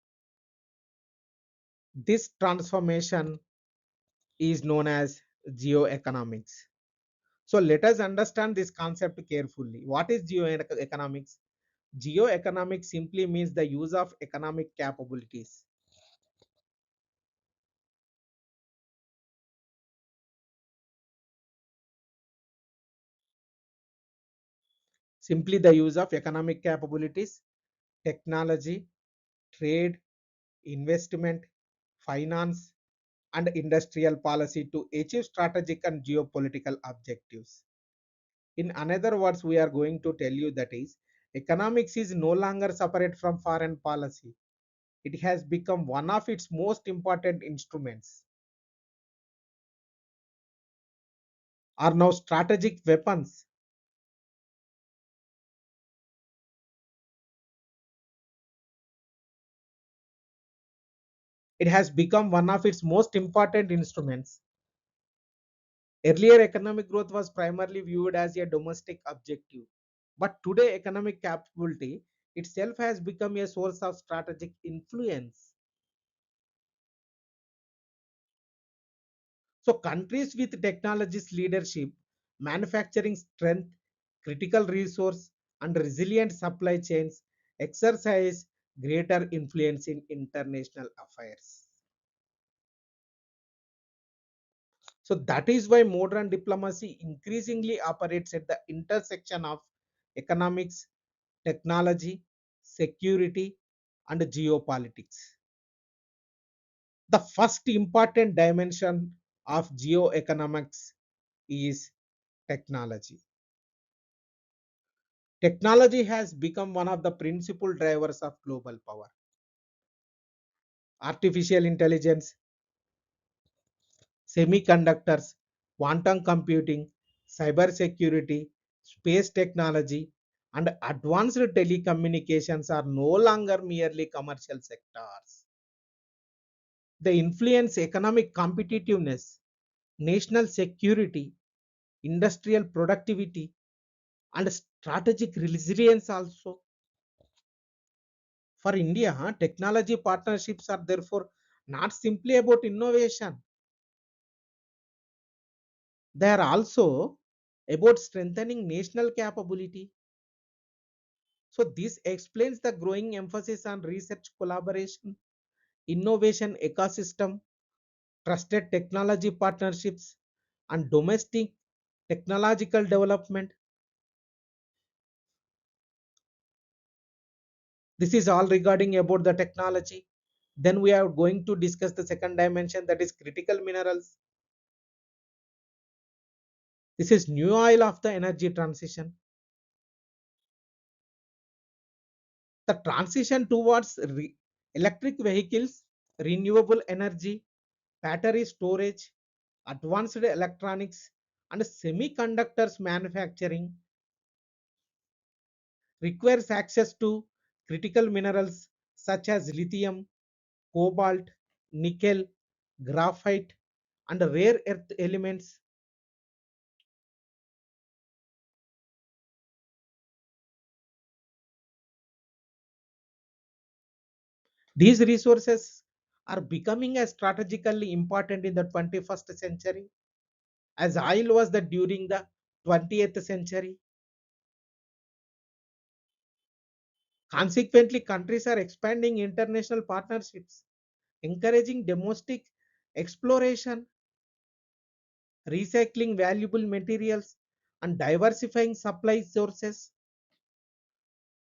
Speaker 1: This transformation is known as geoeconomics. So let us understand this concept carefully. What is geoeconomics? Geoeconomics simply means the use of economic capabilities. Simply the use of economic capabilities, technology, trade, investment, finance, and industrial policy to achieve strategic and geopolitical objectives. In another words, we are going to tell you that is economics is no longer separate from foreign policy. It has become one of its most important instruments, are now strategic weapons. It has become one of its most important instruments. Earlier, economic growth was primarily viewed as a domestic objective, but today, economic capability itself has become a source of strategic influence. So, countries with technologies leadership, manufacturing strength, critical resource, and resilient supply chains exercise greater influence in international affairs. So that is why modern diplomacy increasingly operates at the intersection of economics, technology, security, and geopolitics. The first important dimension of geoeconomics is technology. Technology has become one of the principal drivers of global power. Artificial intelligence, semiconductors, quantum computing, cybersecurity, space technology, and advanced telecommunications are no longer merely commercial sectors. They influence economic competitiveness, national security, industrial productivity, and strategic resilience also. For India, technology partnerships are therefore not simply about innovation, they are also about strengthening national capability. So, this explains the growing emphasis on research collaboration, innovation ecosystem, trusted technology partnerships, and domestic technological development. This is all regarding about the technology. Then we are going to discuss the second dimension, that is critical minerals. This is new oil of the energy transition. The transition towards electric vehicles, renewable energy, battery storage, advanced electronics, and semiconductors manufacturing requires access to critical minerals such as lithium, cobalt, nickel, graphite, and rare earth elements. These resources are becoming as strategically important in the 21st century as oil was that during the 20th century. Consequently, countries are expanding international partnerships, encouraging domestic exploration, recycling valuable materials, and diversifying supply sources.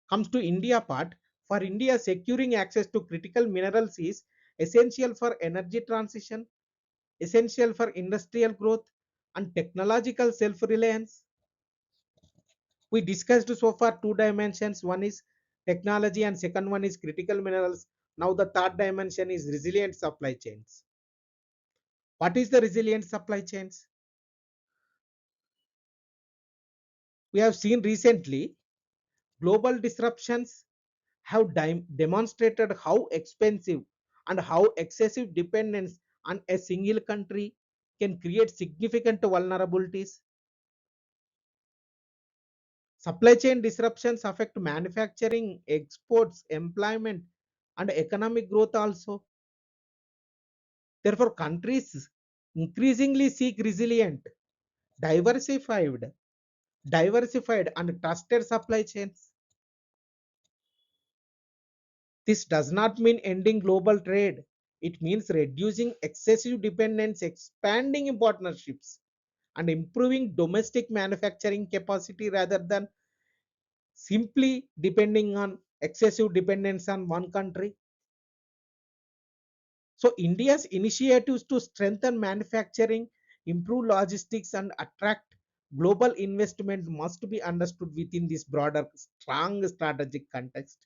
Speaker 1: Comes to India part, for India, securing access to critical minerals is essential for energy transition, essential for industrial growth, and technological self-reliance. We discussed so far two dimensions. One is technology and second one is critical minerals. Now the third dimension is resilient supply chains. What is the resilient supply chains? We have seen recently global disruptions have demonstrated how expensive and how excessive dependence on a single country can create significant vulnerabilities. Supply chain disruptions affect manufacturing, exports, employment, and economic growth also. Therefore, countries increasingly seek resilient, diversified, diversified and trusted supply chains. This does not mean ending global trade. It means reducing excessive dependence, expanding partnerships, and improving domestic manufacturing capacity rather than simply depending on excessive dependence on one country. So India's initiatives to strengthen manufacturing, improve logistics, and attract global investment must be understood within this broader, strong strategic context.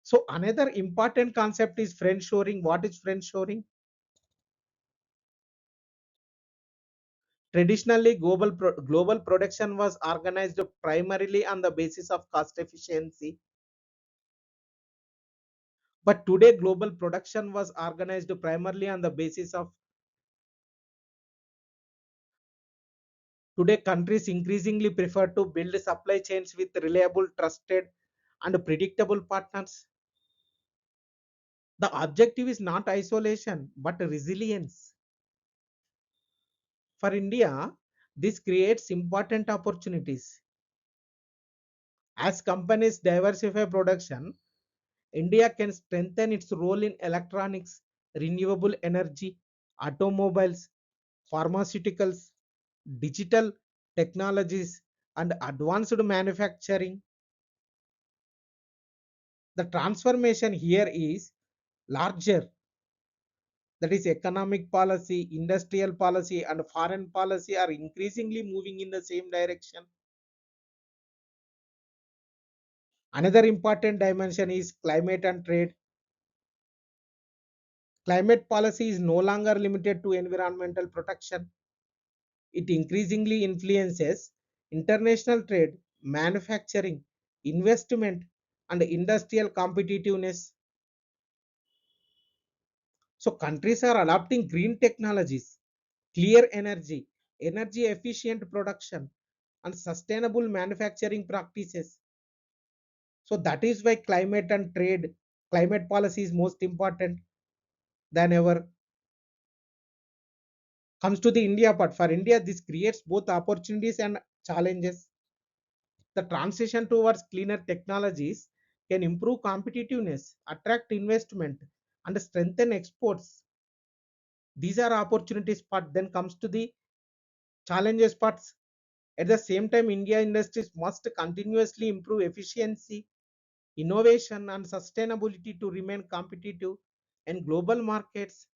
Speaker 1: So another important concept is friendshoring. What is friendshoring? Traditionally, global production was organized primarily on the basis of cost efficiency. But today, global production was organized primarily on the basis of today countries increasingly prefer to build supply chains with reliable, trusted, and predictable partners. The objective is not isolation but resilience. For India, this creates important opportunities. As companies diversify production, India can strengthen its role in electronics, renewable energy, automobiles, pharmaceuticals, digital technologies, and advanced manufacturing. The transformation here is larger, that is, economic policy, industrial policy, and foreign policy are increasingly moving in the same direction. Another important dimension is climate and trade. Climate policy is no longer limited to environmental protection. It increasingly influences international trade, manufacturing, investment, and industrial competitiveness. So countries are adopting green technologies, clear energy, energy efficient production, and sustainable manufacturing practices. So that is why climate policy is most important than ever. Comes to the India part. For India, this creates both opportunities and challenges. The transition towards cleaner technologies can improve competitiveness, attract investment, and strengthen exports. These are opportunities part. Then comes to the challenges parts. At the same time, India industries must continuously improve efficiency, innovation, and sustainability to remain competitive in global markets.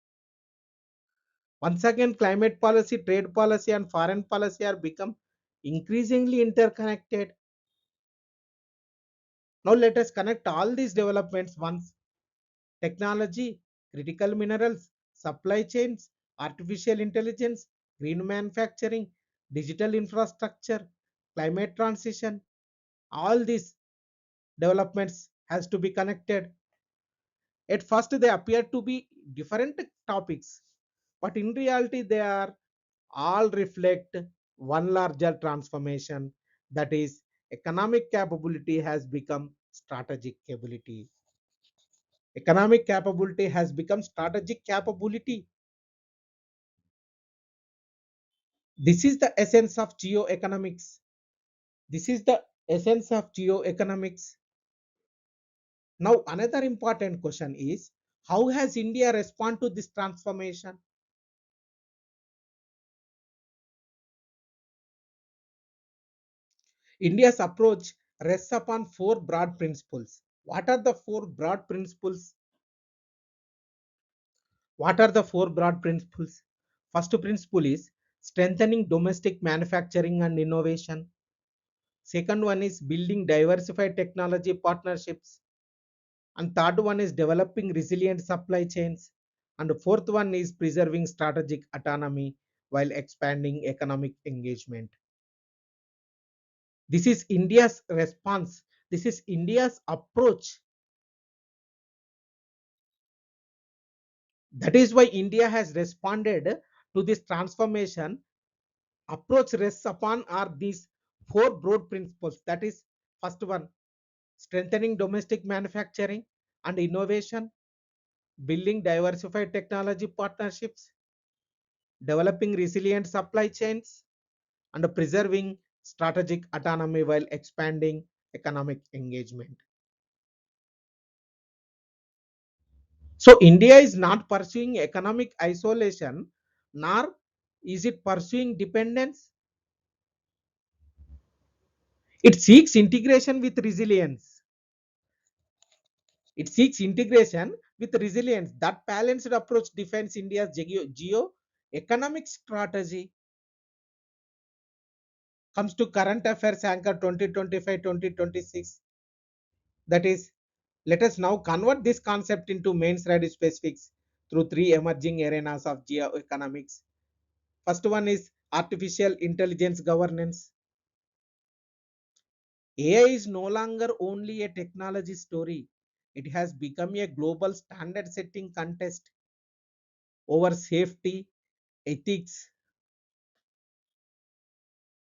Speaker 1: Once again, climate policy, trade policy, and foreign policy are become increasingly interconnected. Now let us connect all these developments once: technology, critical minerals, supply chains, artificial intelligence, green manufacturing, digital infrastructure, climate transition. All these developments has to be connected. At first they appear to be different topics, but in reality they are all reflect one larger transformation, that is economic capability has become strategic capability. Economic capability has become strategic capability. This is the essence of geoeconomics. This is the essence of geoeconomics. Now, another important question is, how has India responded to this transformation? India's approach rests upon four broad principles. What are the four broad principles? What are the four broad principles? First principle is strengthening domestic manufacturing and innovation. Second one is building diversified technology partnerships. And third one is developing resilient supply chains. And the fourth one is preserving strategic autonomy while expanding economic engagement. This is India's response. This is India's approach. That is why India has responded to this transformation. Approach rests upon are these four broad principles. That is, first one, strengthening domestic manufacturing and innovation, building diversified technology partnerships, developing resilient supply chains, and preserving strategic autonomy while expanding economic engagement. So India is not pursuing economic isolation, nor is it pursuing dependence. It seeks integration with resilience. It seeks integration with resilience. That balanced approach defines India's geo-economic strategy. Comes to current affairs anchor 2025-2026. That is, let us now convert this concept into main study specifics through three emerging arenas of geo-economics. First one is artificial intelligence governance. AI is no longer only a technology story. It has become a global standard setting contest over safety, ethics,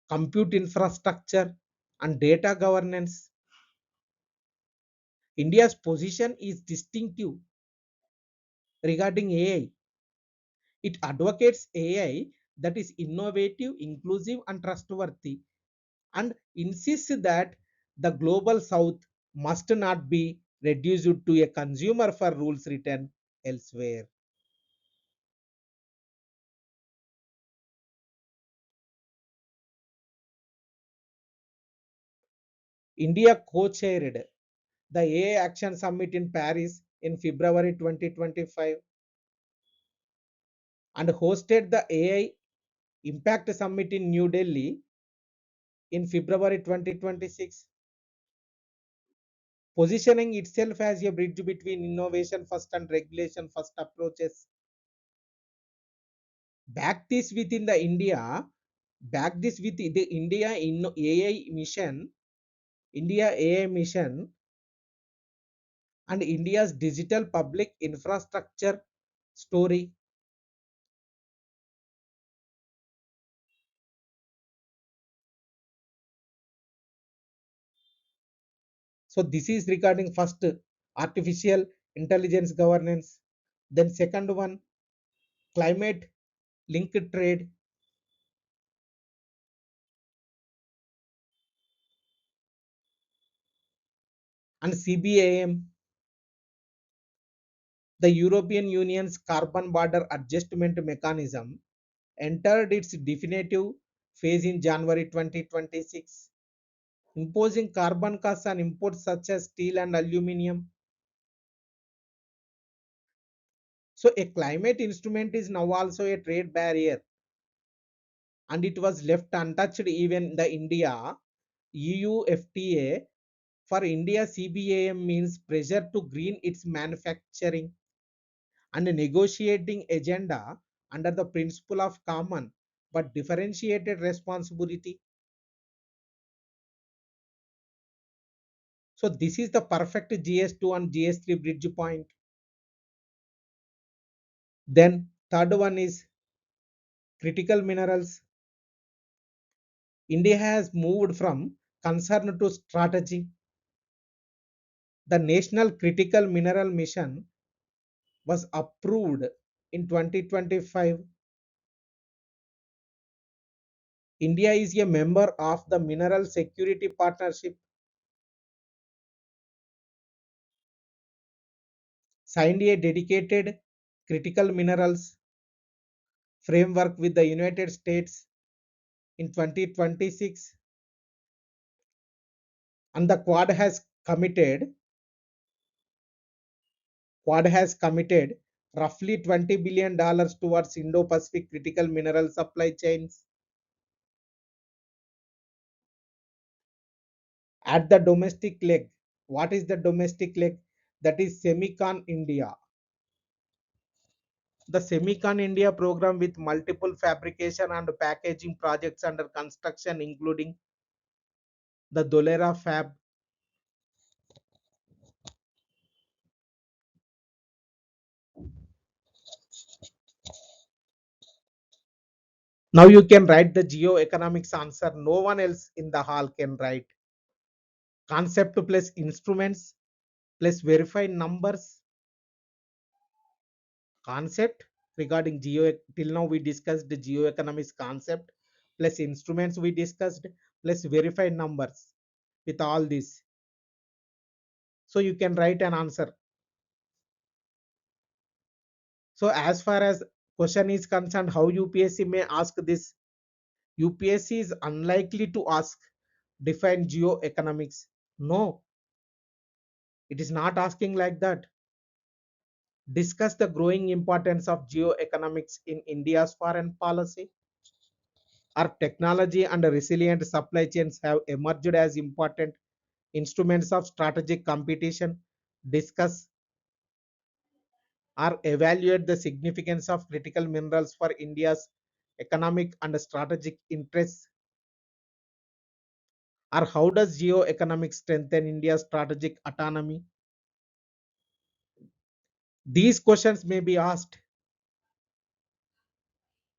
Speaker 1: compute infrastructure, and data governance. India's position is distinctive regarding AI. It advocates AI that is innovative, inclusive, and trustworthy, and insists that the global south must not be reduced to a consumer for rules written elsewhere. India co-chaired the AI Action Summit in Paris in February 2025 and hosted the AI Impact Summit in New Delhi in February 2026, positioning itself as a bridge between innovation first and regulation first approaches. Back this within the India, back this with the India in AI mission, India AI mission, and India's digital public infrastructure story. So this is regarding first artificial intelligence governance. Then second one, climate linked trade, and CBAM, the European Union's carbon border adjustment mechanism, entered its definitive phase in January 2026, imposing carbon costs on imports such as steel and aluminium. So a climate instrument is now also a trade barrier, and it was left untouched even the India EU FTA. For India, CBAM means pressure to green its manufacturing and a negotiating agenda under the principle of common but differentiated responsibility. So this is the perfect GS2 and GS3 bridge point. Then third one is critical minerals. India has moved from concern to strategy. The National Critical Mineral Mission was approved in 2025. India is a member of the Mineral Security Partnership, signed a dedicated critical minerals framework with the United States in 2026, and the Quad has committed roughly $20 billion towards Indo-Pacific critical mineral supply chains. At the domestic leg, what is the domestic leg? That is Semicon India. The Semicon India program with multiple fabrication and packaging projects under construction, including the Dholera Fab. Now you can write the geo-economics answer. No one else in the hall can write. Concept plus instruments plus verified numbers. Concept regarding geo, till now we discussed the geo-economics concept plus instruments we discussed plus verified numbers with all this. So you can write an answer. So as far as question is concerned, how UPSC may ask this? UPSC is unlikely to ask define geo-economics. No, it is not asking like that. Discuss the growing importance of geo-economics in India's foreign policy. Our technology and resilient supply chains have emerged as important instruments of strategic competition. Discuss or evaluate the significance of critical minerals for India's economic and strategic interests. Or how does geo-economics strengthen India's strategic autonomy? These questions may be asked.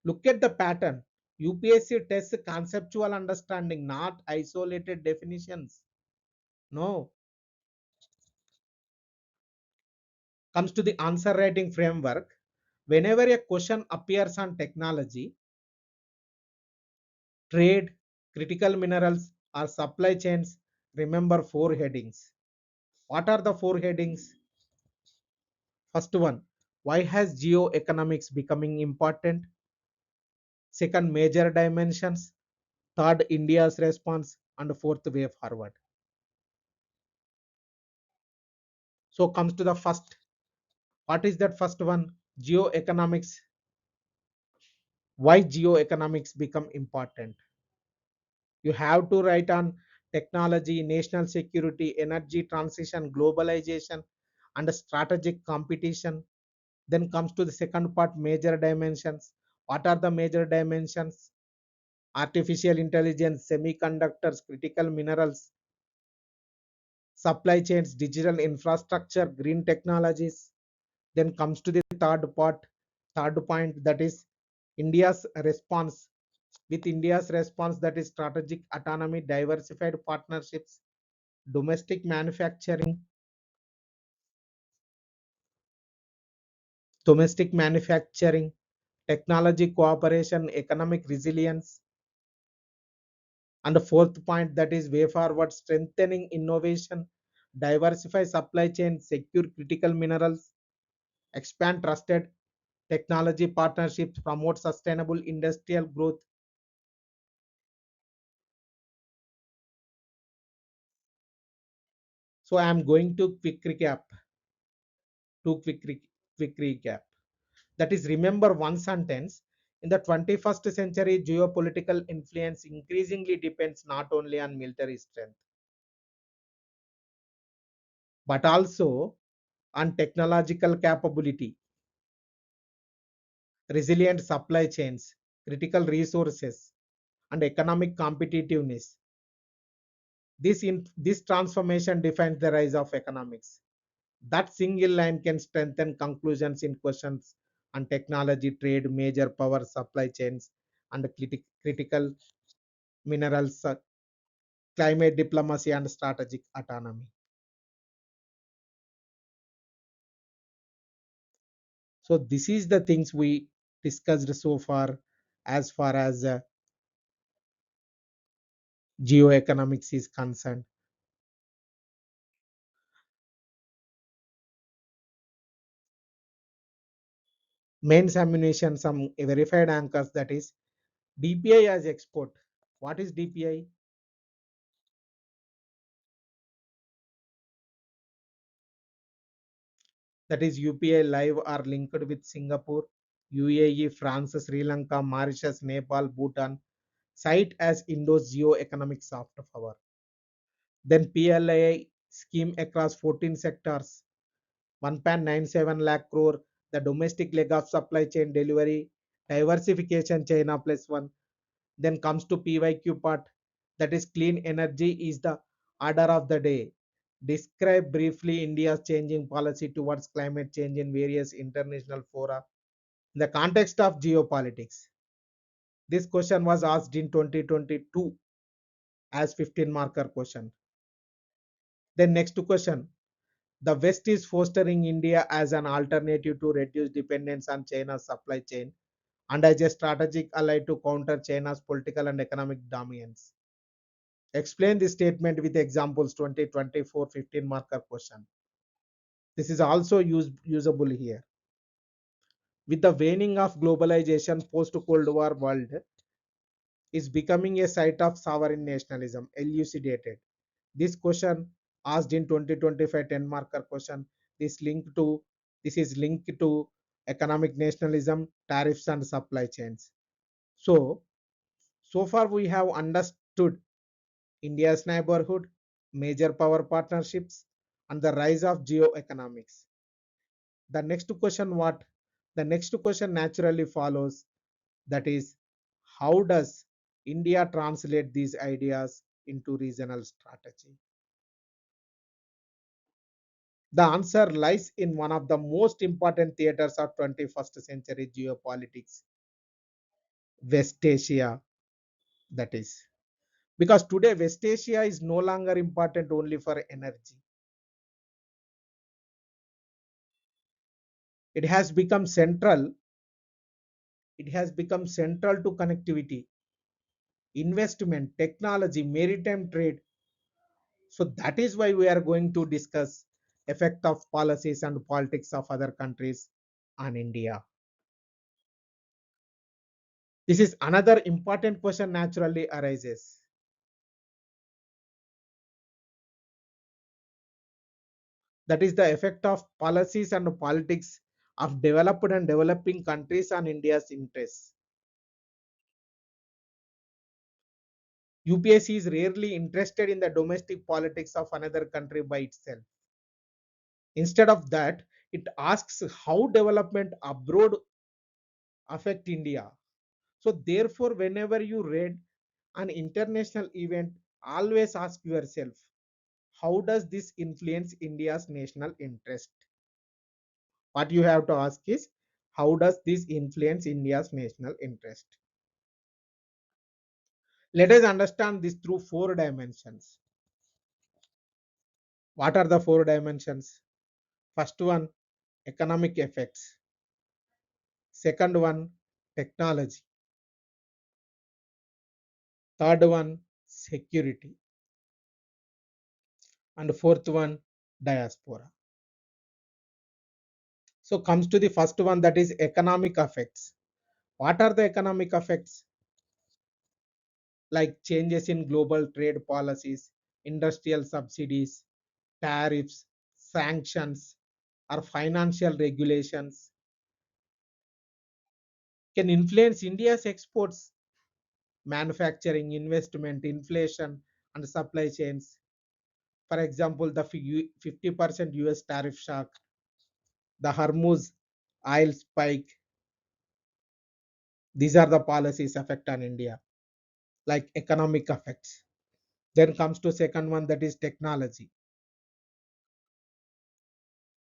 Speaker 1: Look at the pattern. UPSC tests conceptual understanding, not isolated definitions. No. Comes to the answer writing framework. Whenever a question appears on technology, trade, critical minerals, or supply chains, remember four headings. What are the four headings? First one, why has geo-economics becoming important? Second, major dimensions. Third, India's response. And fourth, way forward. So comes to the first. What is that first one? Geo-economics. Why geo-economics become important? You have to write on technology, national security, energy transition, globalization, and strategic competition. Then comes to the second part, major dimensions. What are the major dimensions? Artificial intelligence, semiconductors, critical minerals, supply chains, digital infrastructure, green technologies. Then comes to the third point, that is India's response. With India's response, that is strategic autonomy, diversified partnerships, domestic manufacturing, technology cooperation, economic resilience. And the fourth point, that is way forward, strengthening innovation, diversify supply chain, secure critical minerals, expand trusted technology partnerships, promote sustainable industrial growth. So I am going to quick recap. That is, remember one sentence. In the 21st century, geopolitical influence increasingly depends not only on military strength, but also on technological capability, resilient supply chains, critical resources, and economic competitiveness. This transformation defines the rise of economics. That single line can strengthen conclusions in questions on technology, trade, major power supply chains, and critical minerals, climate diplomacy, and strategic autonomy. So this is the things we discussed so far as geoeconomics is concerned. Mains ammunition, some verified anchors, that is DPI as export. What is DPI? That is UPI live are linked with Singapore, UAE, France, Sri Lanka, Mauritius, Nepal, Bhutan, cite as Indo's geo-economic soft power. Then PLI scheme across 14 sectors, 1.97 lakh crore, the domestic leg of supply chain delivery, diversification China plus one. Then comes to PYQ part, that is clean energy is the order of the day. Describe briefly India's changing policy towards climate change in various international fora in the context of geopolitics. This question was asked in 2022 as 15 marker question. Then next question, the West is fostering India as an alternative to reduce dependence on China's supply chain and as a strategic ally to counter China's political and economic dominance. Explain this statement with examples. 2024 15 marker question. This is also usable here. With the waning of globalization, post-Cold War world is becoming a site of sovereign nationalism. Elucidated. This question asked in 2025 10 marker question. This linked to this is linked to economic nationalism, tariffs and supply chains. So far we have understood India's neighborhood, major power partnerships, and the rise of geo-economics. The next question what? The next question naturally follows, that is, how does India translate these ideas into regional strategy? The answer lies in one of the most important theaters of 21st century geopolitics, West Asia, that is. Because today West Asia is no longer important only for energy. It has become central. It has become central to connectivity, investment, technology, maritime trade. So that is why we are going to discuss effect of policies and politics of other countries on India. This is another important question naturally arises. That is the effect of policies and politics of developed and developing countries on India's interests. UPSC is rarely interested in the domestic politics of another country by itself. Instead of that, it asks how development abroad affect India. So therefore, whenever you read an international event, always ask yourself, how does this influence India's national interest? What you have to ask is, how does this influence India's national interest? Let us understand this through four dimensions. What are the four dimensions? First one, economic effects. Second one, technology. Third one, security. And fourth one, diaspora. So comes to the first one, that is economic effects. What are the economic effects? Like changes in global trade policies, industrial subsidies, tariffs, sanctions, or financial regulations can influence India's exports, manufacturing, investment, inflation, and supply chains. For example, the 50% US tariff shock, the Hormuz oil spike, these are the policies effect on India, like economic effects. Then comes to second one, that is technology.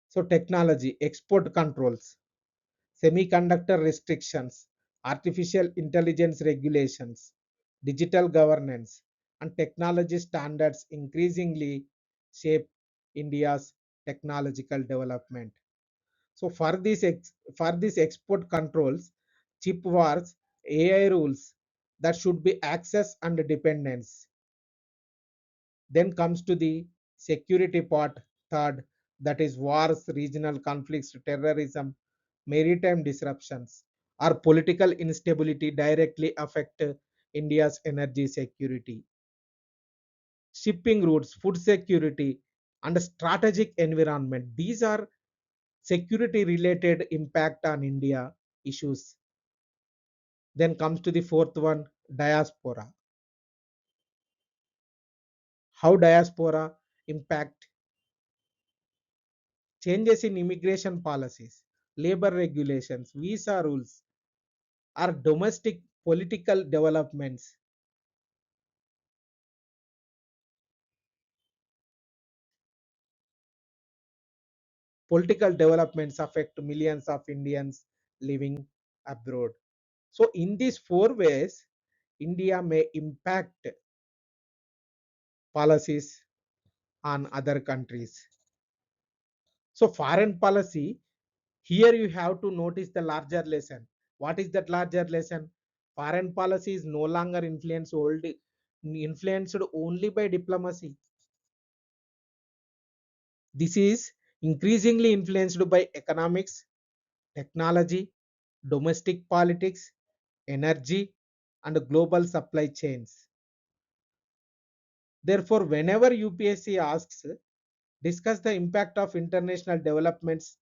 Speaker 1: So technology, export controls, semiconductor restrictions, artificial intelligence regulations, digital governance, and technology standards increasingly shape India's technological development. So for this export controls, chip wars, AI rules, that should be access and dependence. Then comes to the security part, third, that is wars, regional conflicts, terrorism, maritime disruptions, or political instability directly affect India's energy security. Shipping routes, food security, and strategic environment. These are security related impact on India issues. Then comes to the fourth one, diaspora. How diaspora impact changes in immigration policies, labor regulations, visa rules, or domestic political developments. Political developments affect millions of Indians living abroad. So, in these four ways, India may impact policies on other countries. So, foreign policy, here you have to notice the larger lesson. What is that larger lesson? Foreign policy is no longer influenced only by diplomacy. This is increasingly influenced by economics, technology, domestic politics, energy, and global supply chains. Therefore, whenever UPSC asks, discuss the impact of international developments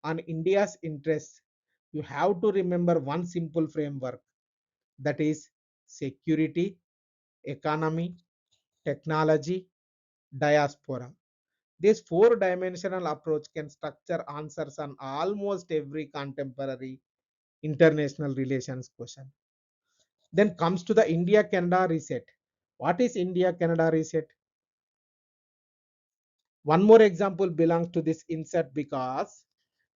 Speaker 1: on India's interests, you have to remember one simple framework, that is security, economy, technology, diaspora. This four dimensional approach can structure answers on almost every contemporary international relations question. Then comes to the India Canada reset. What is India Canada reset? One more example belongs to this insert because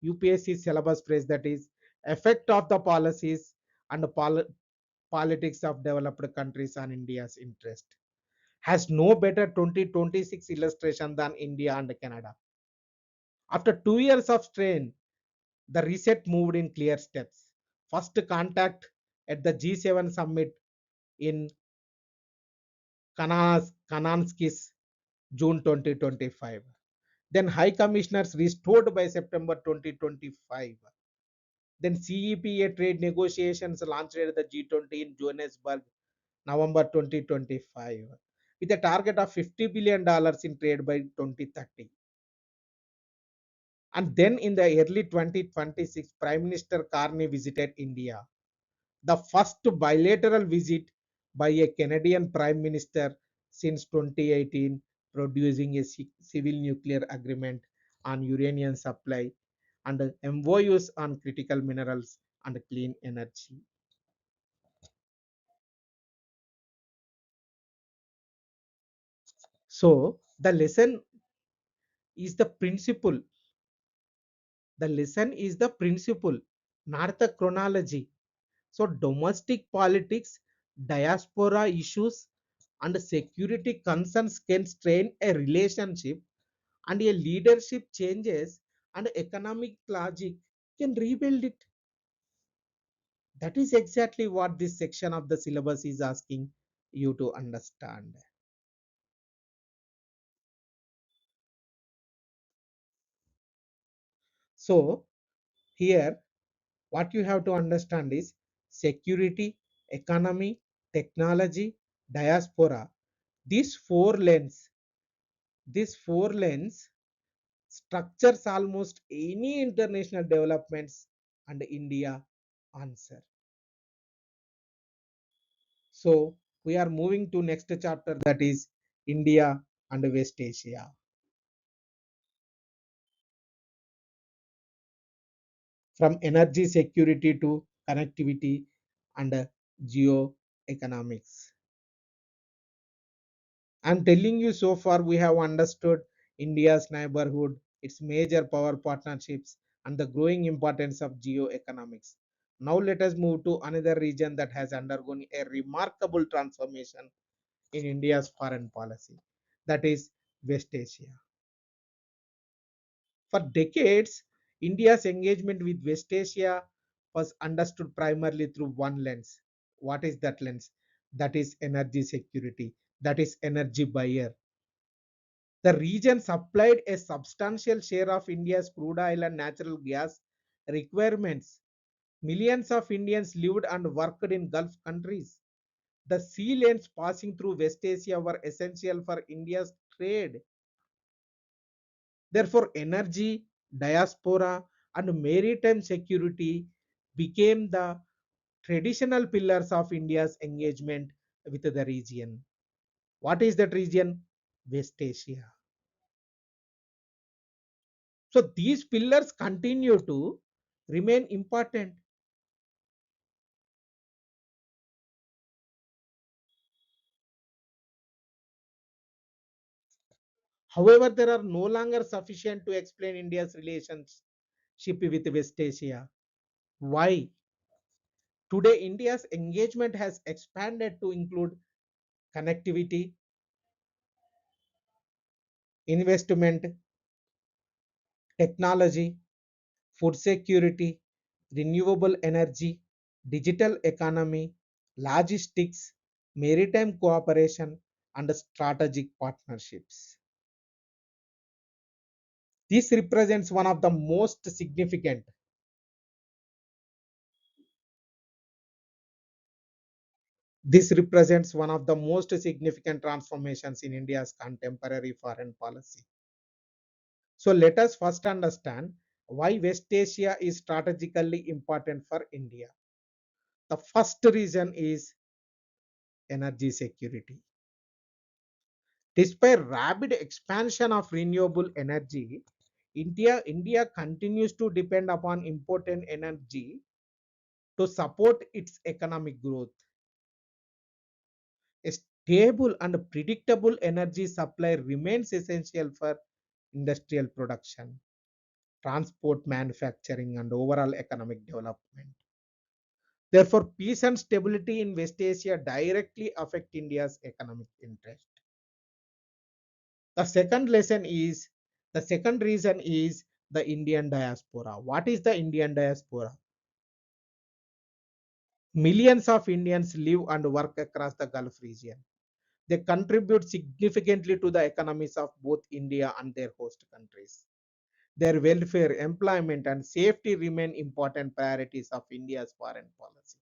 Speaker 1: UPSC syllabus phrase, that is effect of the policies and politics of developed countries on India's interest, has no better 2026 illustration than India and Canada. After 2 years of strain, the reset moved in clear steps. First contact at the G7 summit in Kananskis, June 2025. Then High Commissioners restored by September 2025. Then CEPA trade negotiations launched at the G20 in Johannesburg, November 2025, with a target of $50 billion in trade by 2030. And then in the early 2026, Prime Minister Carney visited India, the first bilateral visit by a Canadian Prime Minister since 2018, producing a civil nuclear agreement on uranium supply and MOUs on critical minerals and clean energy. So the lesson is the principle. The lesson is the principle, not the chronology. So domestic politics, diaspora issues, and security concerns can strain a relationship, and a leadership changes and economic logic can rebuild it. That is exactly what this section of the syllabus is asking you to understand. So here what you have to understand is security, economy, technology, diaspora. These four lens, these four lens structures almost any international developments and India answer. So we are moving to next chapter, that is India and West Asia. From energy security to connectivity and geo-economics. I'm telling you, so far we have understood India's neighborhood, its major power partnerships, and the growing importance of geo-economics. Now let us move to another region that has undergone a remarkable transformation in India's foreign policy, that is West Asia. For decades, India's engagement with West Asia was understood primarily through one lens. What is that lens? That is energy security, that is energy buyer. The region supplied a substantial share of India's crude oil and natural gas requirements. Millions of Indians lived and worked in Gulf countries. The sea lanes passing through West Asia were essential for India's trade. Therefore, energy, diaspora, and maritime security became the traditional pillars of India's engagement with the region. What is that region? West Asia. So these pillars continue to remain important. However, there are no longer sufficient to explain India's relationship with West Asia. Why? Today, India's engagement has expanded to include connectivity, investment, technology, food security, renewable energy, digital economy, logistics, maritime cooperation, and strategic partnerships. This represents one of the most significant. This represents one of the most significant transformations in India's contemporary foreign policy. So let us first understand why West Asia is strategically important for India. The first reason is energy security. Despite rapid expansion of renewable energy, India continues to depend upon imported energy to support its economic growth. A stable and predictable energy supply remains essential for industrial production, transport, manufacturing, and overall economic development. Therefore, peace and stability in West Asia directly affect India's economic interest. The second lesson is the second reason is the Indian diaspora. What is the Indian diaspora? Millions of Indians live and work across the Gulf region. They contribute significantly to the economies of both India and their host countries. Their welfare, employment, and safety remain important priorities of India's foreign policy.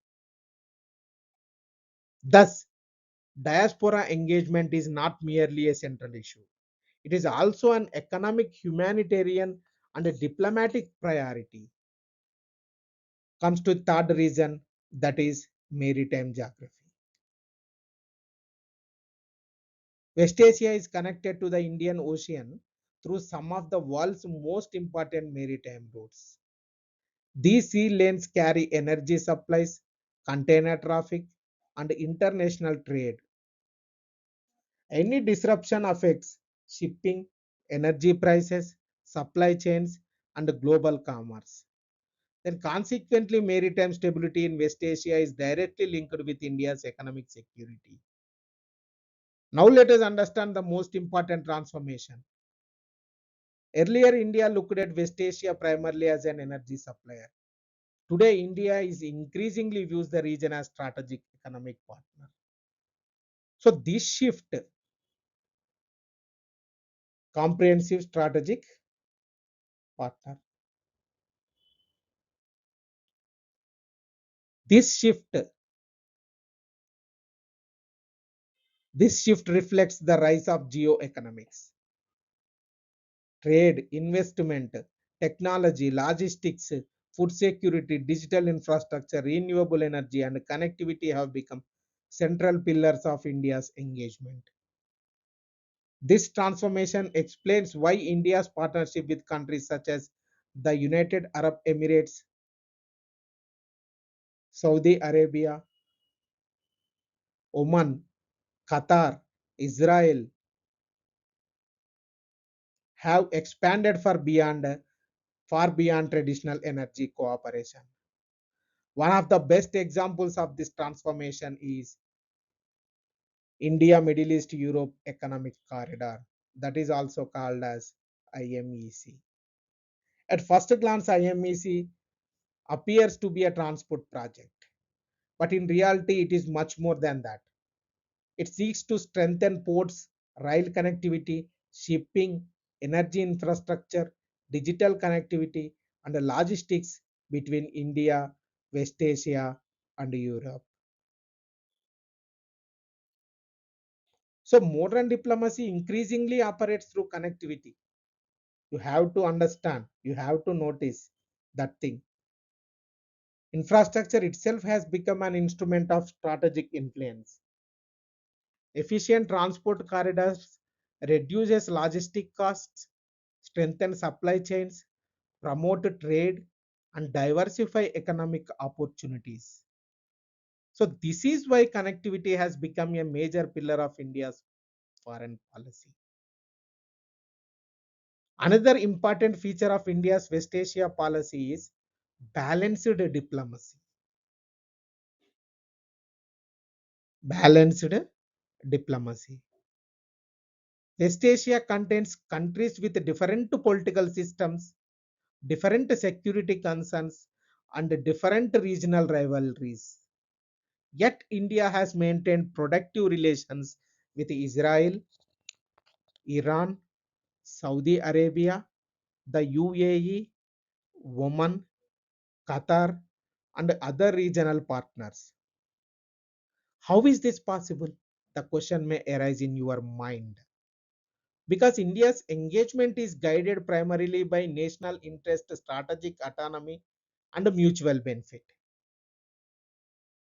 Speaker 1: Thus, diaspora engagement is not merely a central issue. It is also an economic, humanitarian, and a diplomatic priority. Comes to third reason, that is maritime geography. West Asia is connected to the Indian Ocean through some of the world's most important maritime routes. These sea lanes carry energy supplies, container traffic, and international trade. Any disruption affects shipping, energy prices, supply chains, and global commerce. Then, consequently, maritime stability in West Asia is directly linked with India's economic security. Now, let us understand the most important transformation. Earlier, India looked at West Asia primarily as an energy supplier. Today, India is increasingly views the region as strategic economic partner. So, this shift, comprehensive strategic partner, this shift, this shift reflects the rise of geo-economics, trade, investment, technology, logistics, food security, digital infrastructure, renewable energy, and connectivity have become central pillars of India's engagement. This transformation explains why India's partnership with countries such as the United Arab Emirates, Saudi Arabia, Oman, Qatar, Israel have expanded far beyond traditional energy cooperation. One of the best examples of this transformation is India Middle East Europe Economic Corridor, that is also called as IMEC. At first glance, IMEC appears to be a transport project, but in reality, it is much more than that. It seeks to strengthen ports, rail connectivity, shipping, energy infrastructure, digital connectivity, and logistics between India, West Asia, and Europe. So, modern diplomacy increasingly operates through connectivity. You have to understand, you have to notice that thing. Infrastructure itself has become an instrument of strategic influence. Efficient transport corridors reduces logistic costs, strengthen supply chains, promote trade, and diversify economic opportunities. So this is why connectivity has become a major pillar of India's foreign policy. Another important feature of India's West Asia policy is balanced diplomacy. Balanced diplomacy. West Asia contains countries with different political systems, different security concerns, and different regional rivalries. Yet India has maintained productive relations with Israel, Iran, Saudi Arabia, the UAE, Oman, Qatar, and other regional partners. How is this possible? The question may arise in your mind. Because India's engagement is guided primarily by national interest, strategic autonomy, and mutual benefit.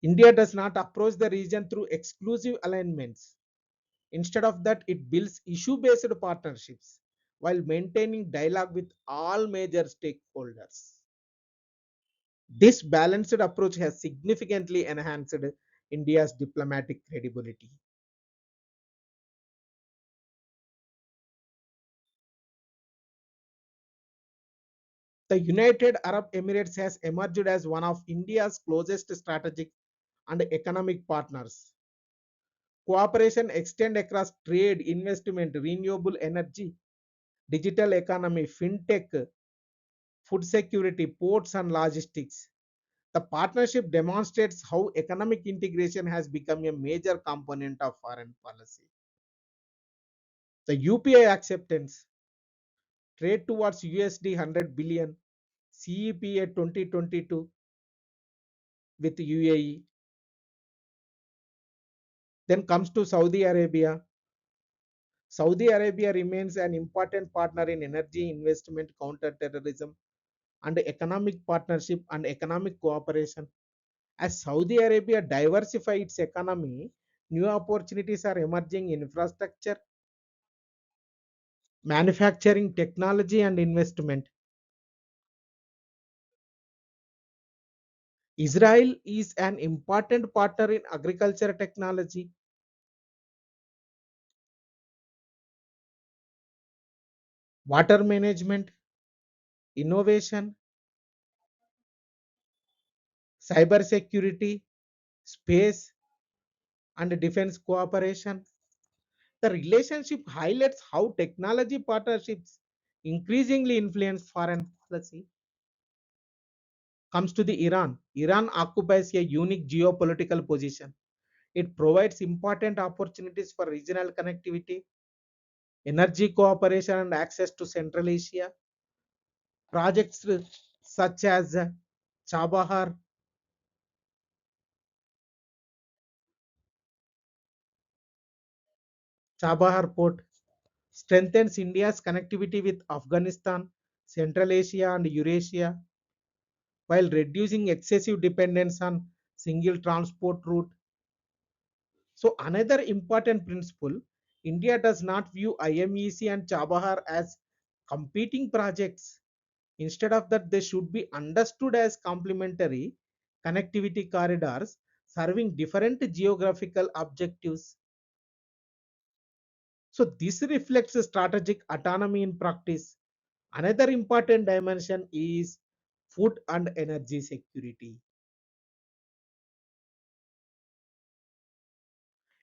Speaker 1: India does not approach the region through exclusive alignments. Instead of that, it builds issue based partnerships while maintaining dialogue with all major stakeholders. This balanced approach has significantly enhanced India's diplomatic credibility. The United Arab Emirates has emerged as one of India's closest strategic and economic partners. Cooperation extends across trade, investment, renewable energy, digital economy, fintech, food security, ports, and logistics. The partnership demonstrates how economic integration has become a major component of foreign policy. The UPI acceptance, trade towards USD 100 billion, CEPA 2022 with UAE. Then comes to Saudi Arabia. Saudi Arabia remains an important partner in energy investment, counter-terrorism, and economic partnership and economic cooperation. As Saudi Arabia diversifies its economy, new opportunities are emerging in infrastructure, manufacturing, technology, and investment. Israel is an important partner in agriculture technology, water management, innovation, cyber security, space, and defense cooperation. The relationship highlights how technology partnerships increasingly influence foreign policy. Comes to the Iran. Iran occupies a unique geopolitical position. It provides important opportunities for regional connectivity, energy cooperation, and access to Central Asia. Projects such as Chabahar, Chabahar Port strengthens India's connectivity with Afghanistan, Central Asia, and Eurasia, while reducing excessive dependence on single transport route. So another important principle, India does not view IMEC and Chabahar as competing projects. Instead of that, they should be understood as complementary connectivity corridors serving different geographical objectives. So this reflects strategic autonomy in practice. Another important dimension is food and energy security.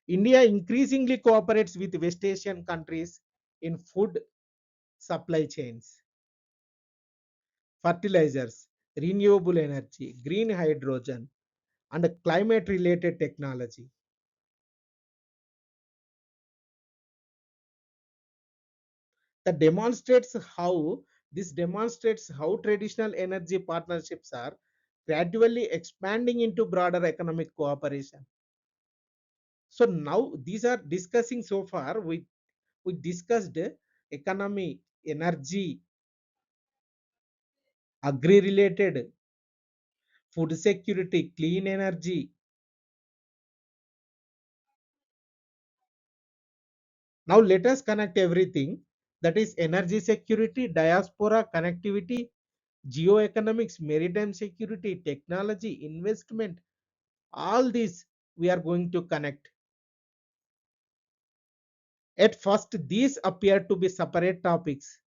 Speaker 1: India increasingly cooperates with West Asian countries in food supply chains. fertilizers, renewable energy, green hydrogen, and climate related technology. That demonstrates how this demonstrates how traditional energy partnerships are gradually expanding into broader economic cooperation. So now these are discussing so far. We discussed economy, energy, agri related, food security, clean energy. Now let us connect everything, that is energy security, diaspora, connectivity, geo-economics, maritime security, technology, investment. All these we are going to connect. At first, these appear to be separate topics,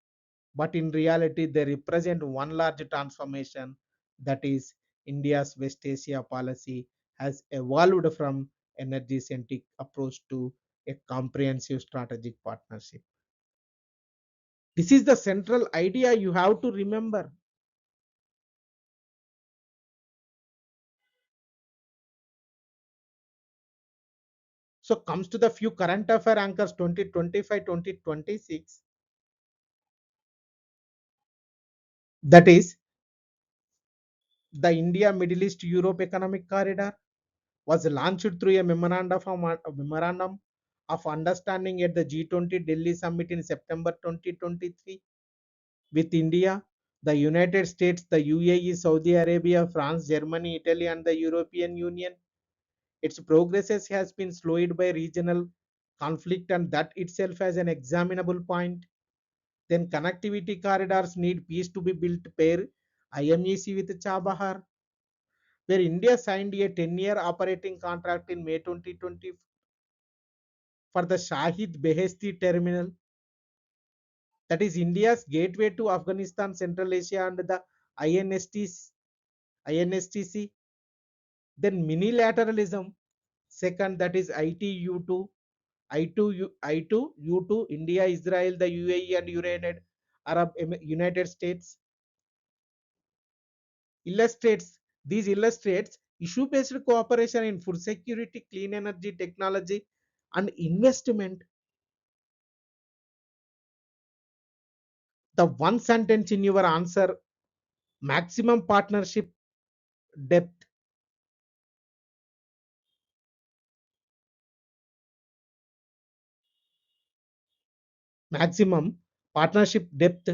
Speaker 1: but in reality, they represent one large transformation, that is, India's West Asia policy has evolved from energy centric approach to a comprehensive strategic partnership. This is the central idea you have to remember. So comes to the few current affair anchors 2025 2026, that is the India Middle East Europe Economic Corridor was launched through a memorandum of understanding at the G20 Delhi summit in September 2023 with India, the United States, the UAE, Saudi Arabia, France, Germany, Italy, and the European Union. Its progress has been slowed by regional conflict, and that itself has an examinable point. Then connectivity corridors need peace to be built pair IMEC with Chabahar, where India signed a 10-year operating contract in May 2020 for the Shahid Beheshti terminal, that is India's gateway to Afghanistan, Central Asia, and the INSTC. Then Minilateralism, second, that is ITU2, I2U2, India, Israel, the UAE, and United States illustrates these illustrates issue-based cooperation in food security, clean energy, technology, and investment. The one sentence in your answer: maximum partnership depth. Maximum partnership depth.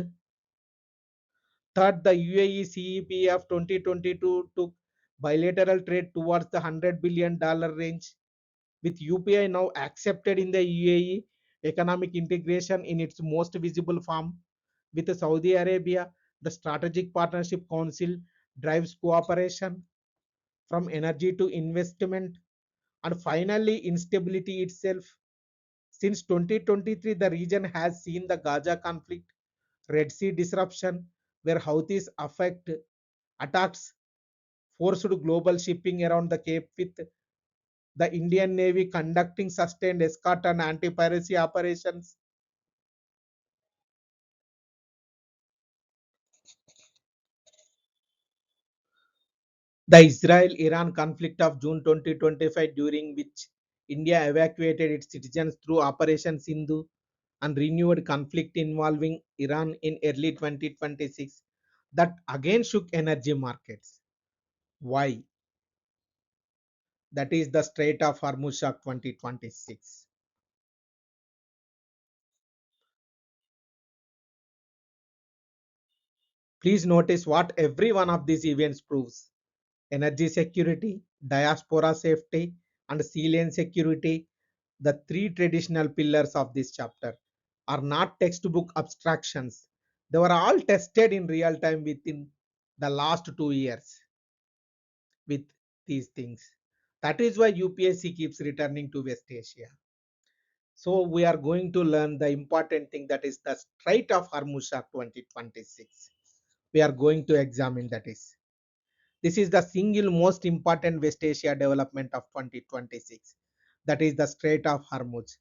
Speaker 1: Third, the UAE CEP of 2022 took bilateral trade towards the $100 billion range, with UPI now accepted in the UAE economic integration in its most visible form. With Saudi Arabia, the Strategic Partnership Council drives cooperation from energy to investment. And finally, instability itself. Since 2023, the region has seen the Gaza conflict, Red Sea disruption, where Houthis affect attacks forced global shipping around the Cape, with the Indian Navy conducting sustained escort and anti-piracy operations. The Israel-Iran conflict of June 2025, during which India evacuated its citizens through Operation Sindhu, and renewed conflict involving Iran in early 2026, that again shook energy markets. Why? That is the Strait of Hormuz shock 2026. Please notice what every one of these events proves: energy security, diaspora safety, and sea lane security, the three traditional pillars of this chapter, are not textbook abstractions. They were all tested in real time within the last 2 years with these things. That is why UPSC keeps returning to West Asia. So we are going to learn the important thing, that is the Strait of Hormuz 2026. We are going to examine that is. This is the single most important West Asia development of 2026. That is the Strait of Hormuz.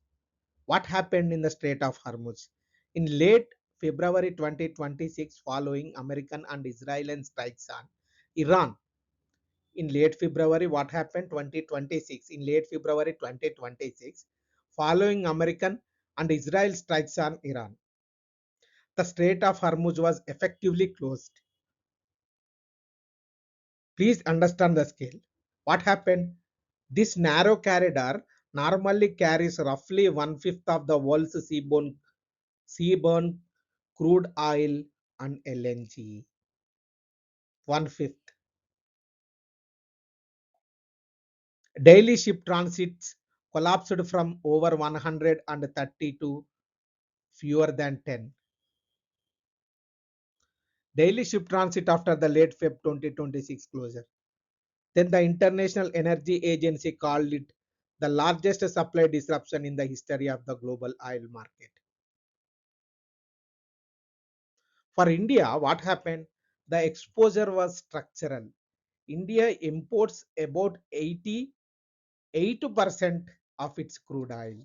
Speaker 1: What happened in the Strait of Hormuz? In late February 2026 following American and Israeli strikes on Iran. In late February, what happened? 2026. In late February 2026, following American and Israel strikes on Iran, the Strait of Hormuz was effectively closed. Please understand the scale. What happened? This narrow corridor normally carries roughly one-fifth of the world's seaborne crude oil and LNG. One-fifth. Daily ship transits collapsed from over 130 to fewer than 10. Daily ship transit after the late Feb 2026 closure. Then the International Energy Agency called it the largest supply disruption in the history of the global oil market. For India, what happened? The exposure was structural. India imports about 88% of its crude oil.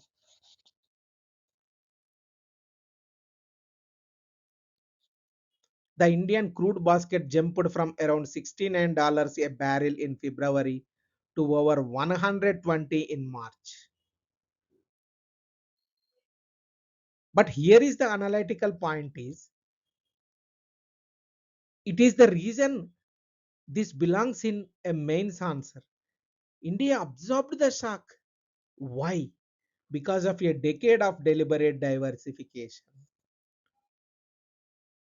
Speaker 1: The Indian crude basket jumped from around $69 a barrel in February to over 120 in March. But here is the analytical point is it is the reason this belongs in a mains answer. India absorbed the shock. Why? Because of a decade of deliberate diversification.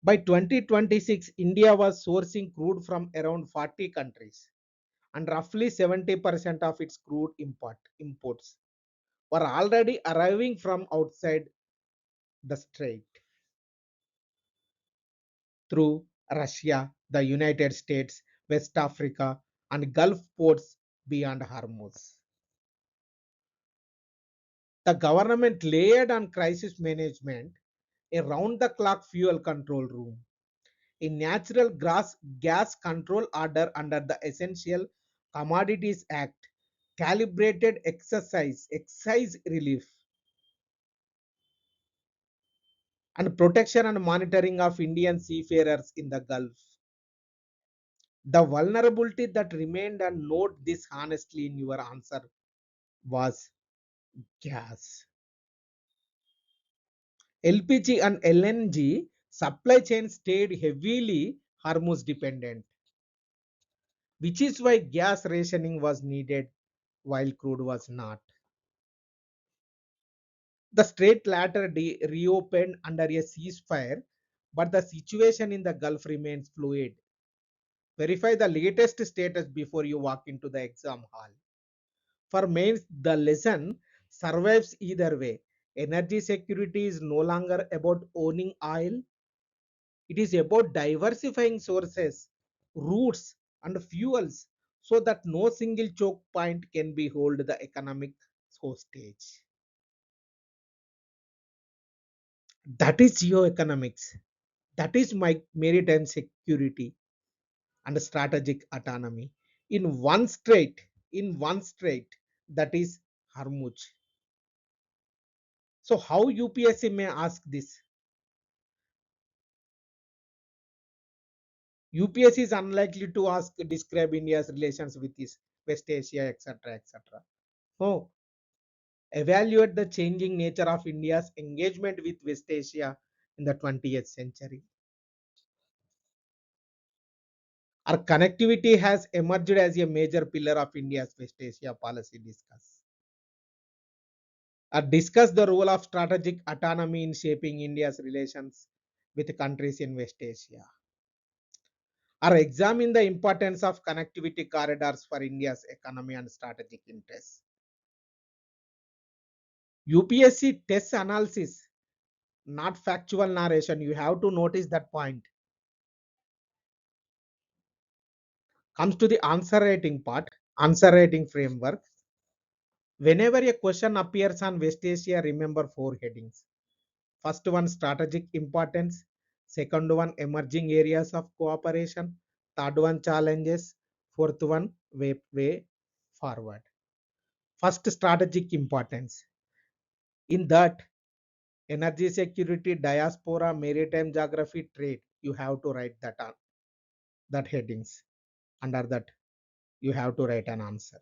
Speaker 1: By 2026, India was sourcing crude from around 40 countries, and roughly 70% of its crude imports were already arriving from outside the Strait through Russia, the United States, West Africa, and Gulf ports beyond Hormuz. The government layered on crisis management a round the clock fuel control room, a natural gas control order under the Essential Commodities Act, calibrated excise relief, and protection and monitoring of Indian seafarers in the Gulf. The vulnerability that remained, and note this honestly in your answer, was gas. LPG and LNG supply chain stayed heavily Hormuz dependent, which is why gas rationing was needed while crude was not. The Strait later reopened under a ceasefire, but the situation in the Gulf remains fluid. Verify the latest status before you walk into the exam hall. For mains, the lesson survives either way. Energy security is no longer about owning oil, it is about diversifying sources, routes, and fuels so that no single choke point can be hold the economic hostage. That is geo-economics. That is my maritime security and strategic autonomy. In one strait, that is Hormuz. So how UPSC may ask this? UPSC is unlikely to ask describe India's relations with this West Asia, etc. etc. No, evaluate the changing nature of India's engagement with West Asia in the 20th century. Our connectivity has emerged as a major pillar of India's West Asia policy discuss. Discuss the role of strategic autonomy in shaping India's relations with countries in West Asia. Or examine the importance of connectivity corridors for India's economy and strategic interests. UPSC tests analysis, not factual narration. You have to notice that point. Comes to the answer writing part, answer writing framework. Whenever a question appears on West Asia, remember four headings. First one, strategic importance. Second one, emerging areas of cooperation. Third one, challenges. Fourth one, way forward. First, strategic importance. In that, energy security, diaspora, maritime geography, trade. You have to write that headings. Under that you have to write an answer.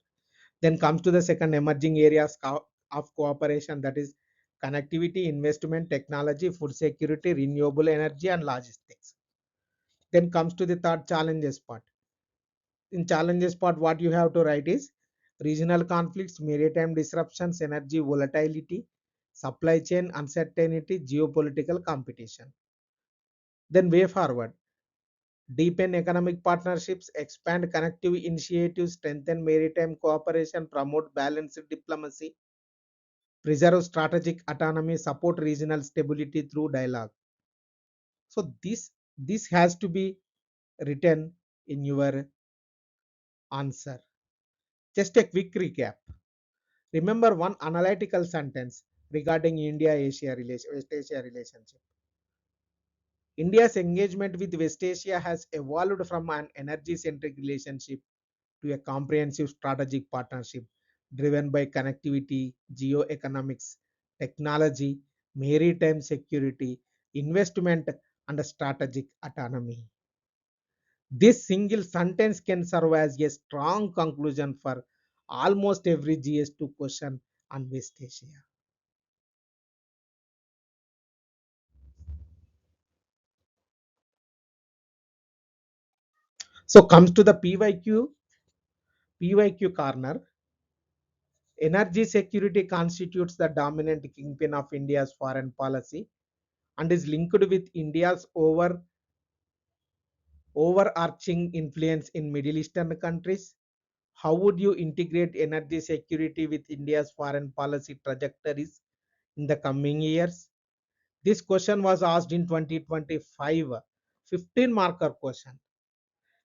Speaker 1: Then comes to the second, emerging areas of cooperation, that is connectivity, investment, technology, food security, renewable energy, and logistics. Then comes to the third, challenges part. In challenges part, what you have to write is regional conflicts, maritime disruptions, energy volatility, supply chain uncertainty, geopolitical competition. Then way forward, deepen economic partnerships, expand connective initiatives, strengthen maritime cooperation, promote balanced diplomacy, preserve strategic autonomy, support regional stability through dialogue. So this has to be written in your answer. Just a quick recap. Remember one analytical sentence regarding West Asia relationship. India's engagement with West Asia has evolved from an energy-centric relationship to a comprehensive strategic partnership driven by connectivity, geo-economics, technology, maritime security, investment, and strategic autonomy. This single sentence can serve as a strong conclusion for almost every GS2 question on West Asia. So comes to the PYQ corner. Energy security constitutes the dominant kingpin of India's foreign policy and is linked with India's overarching influence in Middle Eastern countries. How would you integrate energy security with India's foreign policy trajectories in the coming years? This question was asked in 2025, 15 marker question.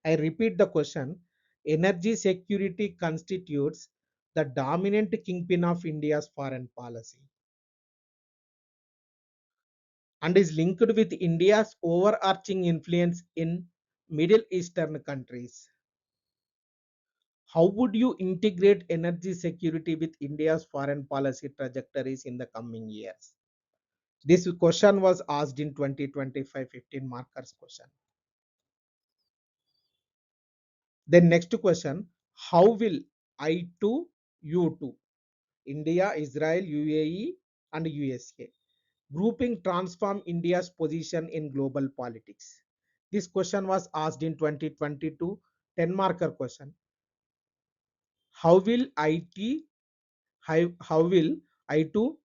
Speaker 1: I repeat the question. Energy security constitutes the dominant kingpin of India's foreign policy and is linked with India's overarching influence in Middle Eastern countries. How would you integrate energy security with India's foreign policy trajectories in the coming years? This question was asked in 2025, 15 markers question. Then next question, how will I2, U2, India, Israel, UAE, and USA grouping transform India's position in global politics? This question was asked in 2022, 10 marker question. How will how will I2,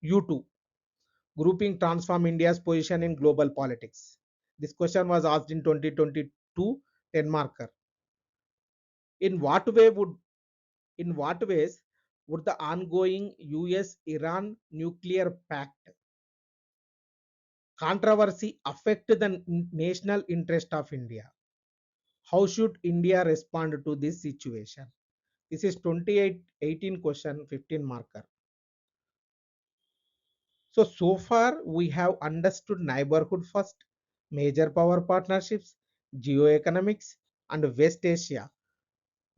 Speaker 1: U2 grouping transform India's position in global politics? This question was asked in 2022, 10 marker. In what way would in what ways would the ongoing US-Iran nuclear pact controversy affect the national interest of India? How should India respond to this situation? This is 2818 question, 15 marker. So far we have understood neighborhood first, major power partnerships, geoeconomics, and West Asia.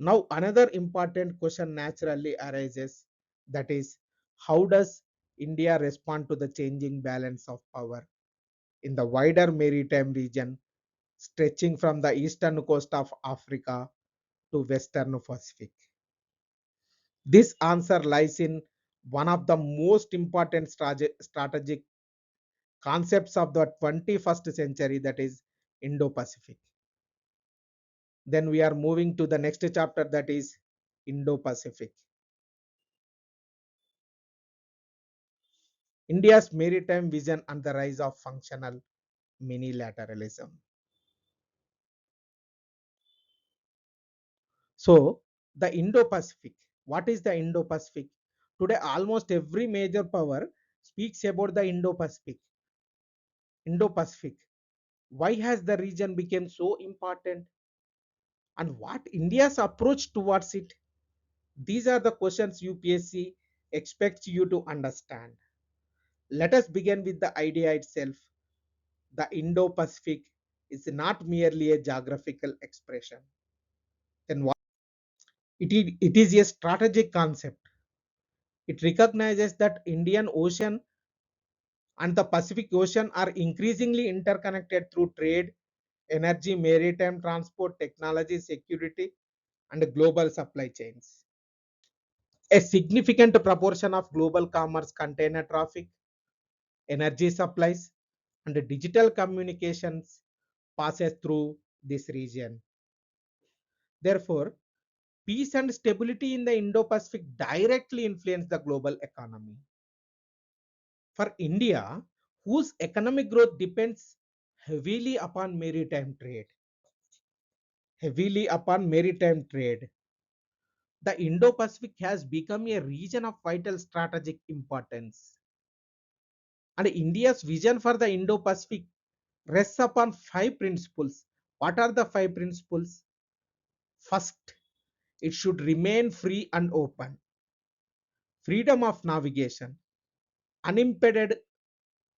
Speaker 1: Now another important question naturally arises, that is, how does India respond to the changing balance of power in the wider maritime region stretching from the eastern coast of Africa to western Pacific? This answer lies in one of the most important strategic concepts of the 21st century, that is Indo-Pacific. Then we are moving to the next chapter, that is Indo-Pacific. India's maritime vision and the rise of functional minilateralism. So, the Indo-Pacific. What is the Indo-Pacific? Today, almost every major power speaks about the Indo-Pacific. Indo-Pacific. Why has the region become so important? And what India's approach towards it? These are the questions UPSC expects you to understand. Let us begin with the idea itself. The Indo-Pacific is not merely a geographical expression. Then what? It is a strategic concept. It recognizes that Indian Ocean and the Pacific Ocean are increasingly interconnected through trade, energy, maritime transport, technology, security, and global supply chains. A significant proportion of global commerce, container traffic, energy supplies, and digital communications passes through this region. Therefore, peace and stability in the Indo-Pacific directly influence the global economy. For India, whose economic growth depends heavily upon maritime trade, the Indo-Pacific has become a region of vital strategic importance. And India's vision for the Indo-Pacific rests upon five principles. What are the five principles? First, it should remain free and open. Freedom of navigation, unimpeded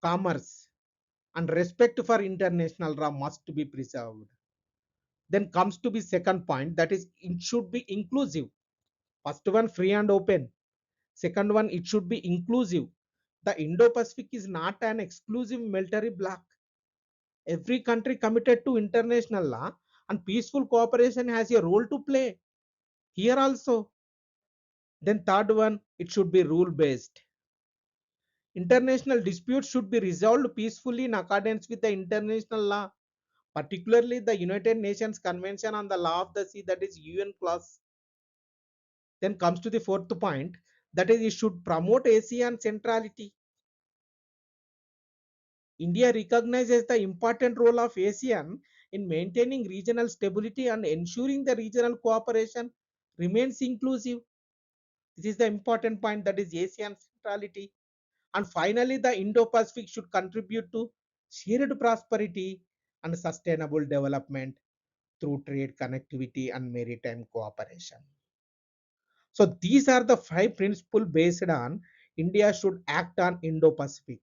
Speaker 1: commerce, and respect for international law must be preserved. Then comes to be second point, that is it should be inclusive. First one, free and open. Second one, it should be inclusive. The Indo-Pacific is not an exclusive military bloc. Every country committed to international law and peaceful cooperation has a role to play here also. Then third one, it should be rule based. International disputes should be resolved peacefully in accordance with the international law, particularly the United Nations Convention on the Law of the Sea, that is UN clause. Then comes to the fourth point, that is it should promote ASEAN centrality. India recognizes the important role of ASEAN in maintaining regional stability and ensuring the regional cooperation remains inclusive. This is the important point, that is ASEAN centrality. And finally, the Indo-Pacific should contribute to shared prosperity and sustainable development through trade, connectivity, and maritime cooperation. So these are the five principles based on India should act on Indo-Pacific.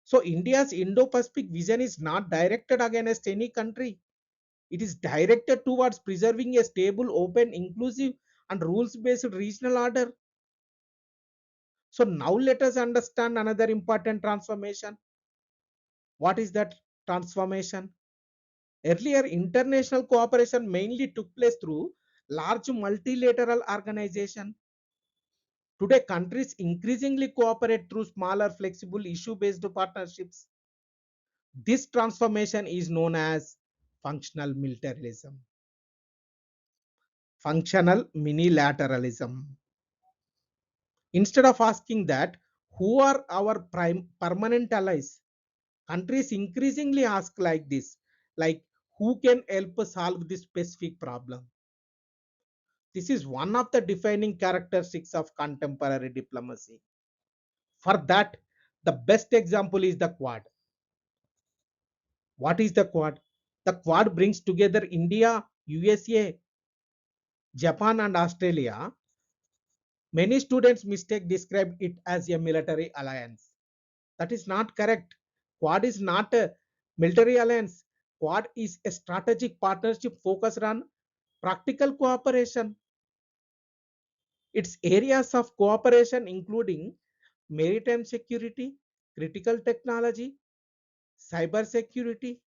Speaker 1: So India's Indo-Pacific vision is not directed against any country. It is directed towards preserving a stable, open, inclusive, and rules-based regional order. So now let us understand another important transformation. What is that transformation? Earlier, international cooperation mainly took place through large multilateral organizations. Today, countries increasingly cooperate through smaller, flexible, issue-based partnerships. This transformation is known as functional militarism, functional minilateralism. Instead of asking that, who are our permanent allies? Countries increasingly ask like this, like who can help solve this specific problem? This is one of the defining characteristics of contemporary diplomacy. For that, the best example is the Quad. What is the Quad? The Quad brings together India, USA, Japan, and Australia. Many students mistake describe it as a military alliance. That is not correct. Quad is not a military alliance. Quad is a strategic partnership focused on practical cooperation. Its areas of cooperation including maritime security, critical technology, cyber security,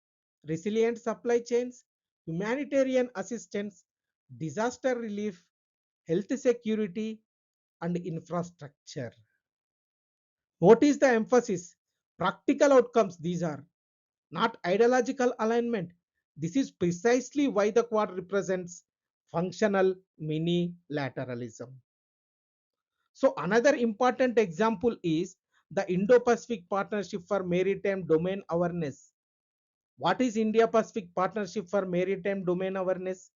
Speaker 1: resilient supply chains, humanitarian assistance, disaster relief, health security, and infrastructure. What is the emphasis? Practical outcomes, these are not ideological alignment. This is precisely why the Quad represents functional minilateralism. So another important example is the Indo-Pacific Partnership for Maritime Domain Awareness. What is India-Pacific Partnership for Maritime Domain Awareness?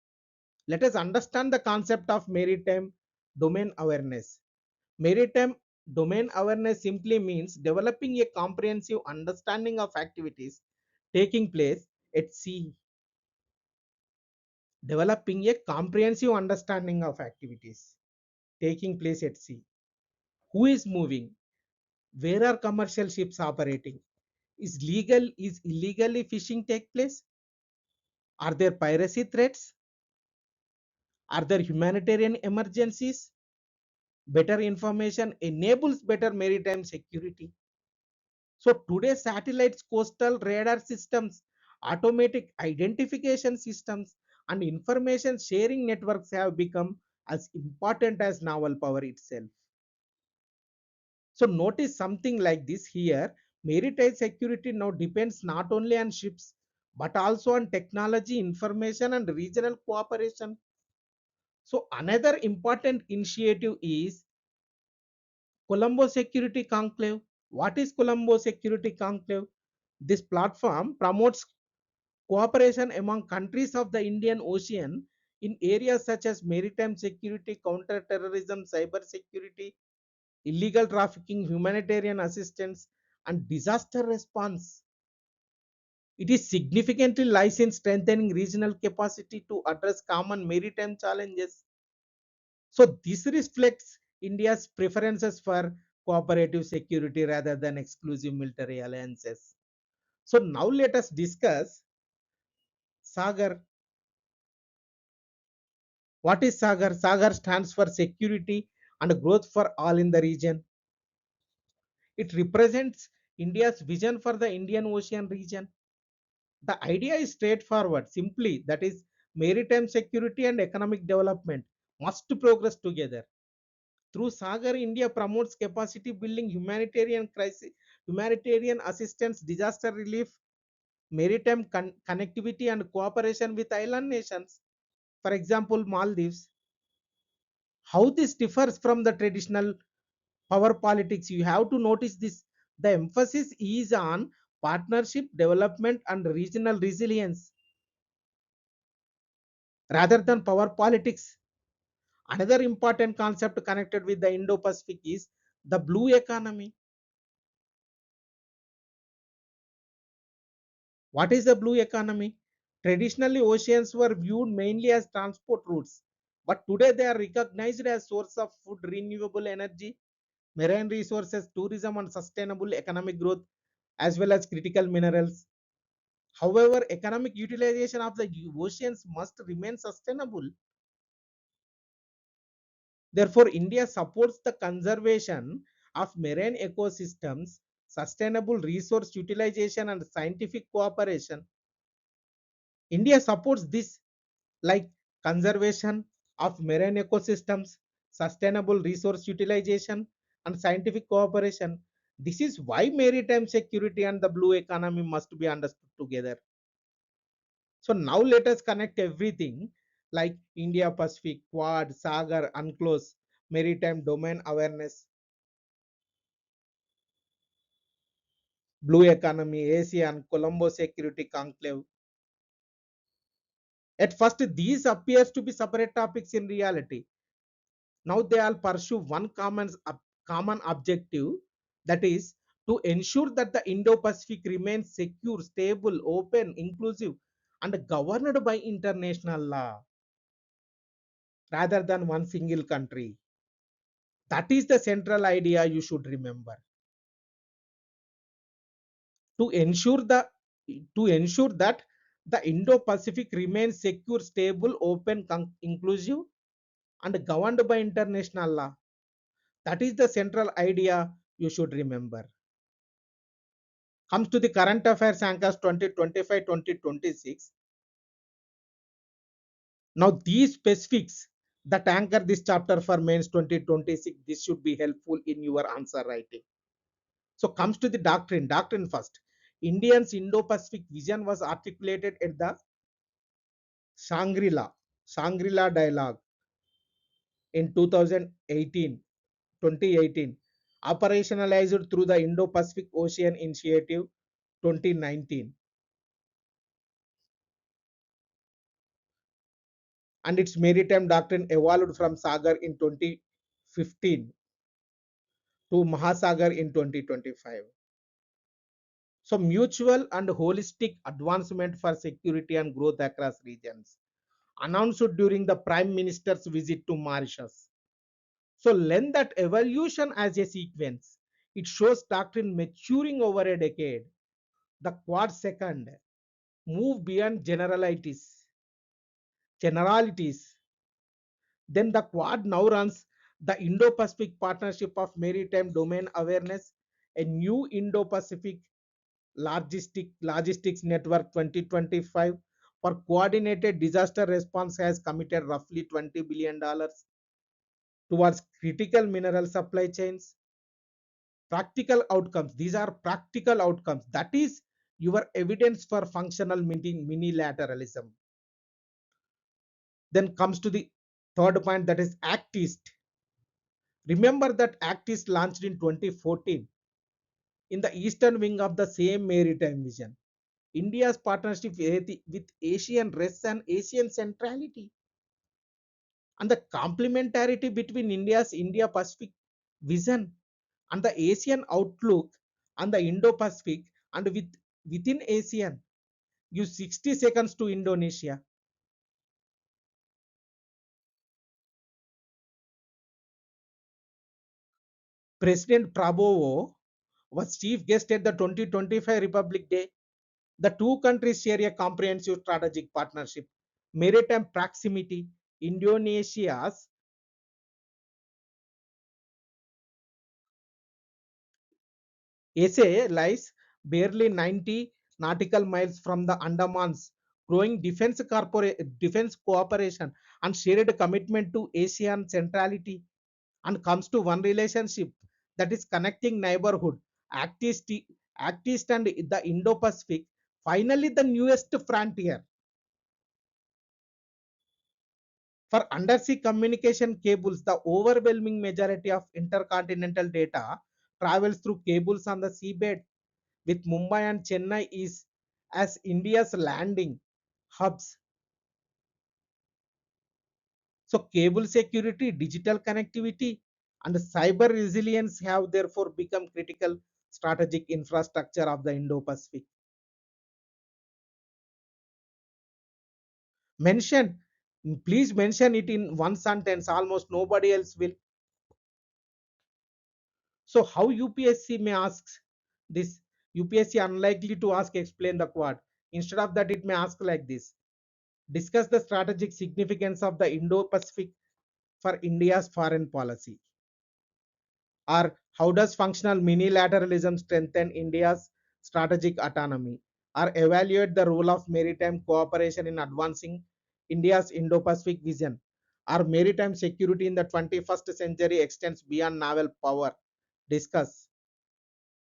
Speaker 1: Let us understand the concept of maritime domain awareness. Maritime domain awareness simply means developing a comprehensive understanding of activities taking place at sea. Developing a comprehensive understanding of activities taking place at sea. Who is moving? Where are commercial ships operating? Is illegally fishing take place? Are there piracy threats? Are there humanitarian emergencies? Better information enables better maritime security. So today satellites, coastal radar systems, automatic identification systems, and information sharing networks have become as important as naval power itself. So notice something like this here. Maritime security now depends not only on ships but also on technology, information, and regional cooperation. So another important initiative is Colombo Security Conclave. What is Colombo Security Conclave? This platform promotes cooperation among countries of the Indian Ocean in areas such as maritime security, counter-terrorism, cyber security, illegal trafficking, humanitarian assistance, and disaster response. It is significantly lies in strengthening regional capacity to address common maritime challenges. So this reflects India's preferences for cooperative security rather than exclusive military alliances. So now let us discuss Sagar. What is Sagar? Sagar stands for security and growth for all in the region. It represents India's vision for the Indian Ocean region. The idea is straightforward, simply that is maritime security and economic development must progress together. Through Sagar, India promotes capacity building, humanitarian crisis, humanitarian assistance, disaster relief, maritime connectivity, and cooperation with island nations. For example, Maldives. How this differs from the traditional power politics, you have to notice this. The emphasis is on partnership, development, and regional resilience rather than power politics. Another important concept connected with the Indo-Pacific is the blue economy. What is the blue economy? Traditionally, oceans were viewed mainly as transport routes, but today they are recognized as source of food, renewable energy, marine resources, tourism, and sustainable economic growth, as well as critical minerals. However, economic utilization of the oceans must remain sustainable. Therefore, India supports the conservation of marine ecosystems, sustainable resource utilization, and scientific cooperation. India supports this like conservation of marine ecosystems, sustainable resource utilization, and scientific cooperation. This is why maritime security and the blue economy must be understood together. So now let us connect everything like India Pacific, Quad, Sagar, UNCLOS, maritime domain awareness, blue economy, ASEAN, Colombo Security Conclave. At first, these appears to be separate topics in reality. Now they all pursue one common objective, that is to ensure that the Indo-Pacific remains secure, stable, open, inclusive, and governed by international law rather than one single country. That is the central idea you should remember. To ensure the to ensure that the Indo-Pacific remains secure, stable, open, inclusive, and governed by international law. That is the central idea you should remember. Comes to the current affairs anchors 2025 2026. Now these specifics that anchor this chapter for mains 2026, this should be helpful in your answer writing. So comes to the doctrine first. Indians Indo-Pacific vision was articulated at the Shangri-La dialogue in 2018, operationalized through the Indo-Pacific Ocean Initiative 2019, and its maritime doctrine evolved from Sagar in 2015 to Mahasagar in 2025. So mutual and holistic advancement for security and growth across regions, announced during the Prime Minister's visit to Mauritius. So learn that evolution as a sequence. It shows doctrine maturing over a decade. The Quad second, move beyond generalities. Then the Quad now runs the Indo-Pacific Partnership of Maritime Domain Awareness, a new Indo-Pacific logistics network 2025 for coordinated disaster response has committed roughly $20 billion towards critical mineral supply chains. Practical outcomes, these are practical outcomes, that is your evidence for functional minilateralism. Then comes to the third point, that is Act East. Remember that Act East launched in 2014 in the eastern wing of the same maritime vision. India's partnership with Asian rest and Asian centrality, and the complementarity between India's India-Pacific vision and the Asian outlook and the Indo-Pacific, and within ASEAN. Give 60 seconds to Indonesia. President Prabowo was chief guest at the 2025 Republic Day. The two countries share a comprehensive strategic partnership, maritime proximity. Indonesia's SA lies barely 90 nautical miles from the Andamans. Growing defense cooperation and shared commitment to Asian centrality, and comes to one relationship, that is connecting neighborhood, Act East, and the Indo-Pacific. Finally, the newest frontier for undersea communication cables. The overwhelming majority of intercontinental data travels through cables on the seabed, with Mumbai and Chennai is as India's landing hubs. So cable security, digital connectivity, and cyber resilience have therefore become critical strategic infrastructure of the Indo-Pacific. Mention, please mention it in one sentence, almost nobody else will. So how UPSC may ask this? UPSC unlikely to ask explain the quad. Instead of that, it may ask like this: discuss the strategic significance of the Indo-Pacific for India's foreign policy. Or how does functional minilateralism strengthen India's strategic autonomy? Or evaluate the role of maritime cooperation in advancing India's Indo-Pacific vision? Or maritime security in the 21st century extends beyond naval power? Discuss.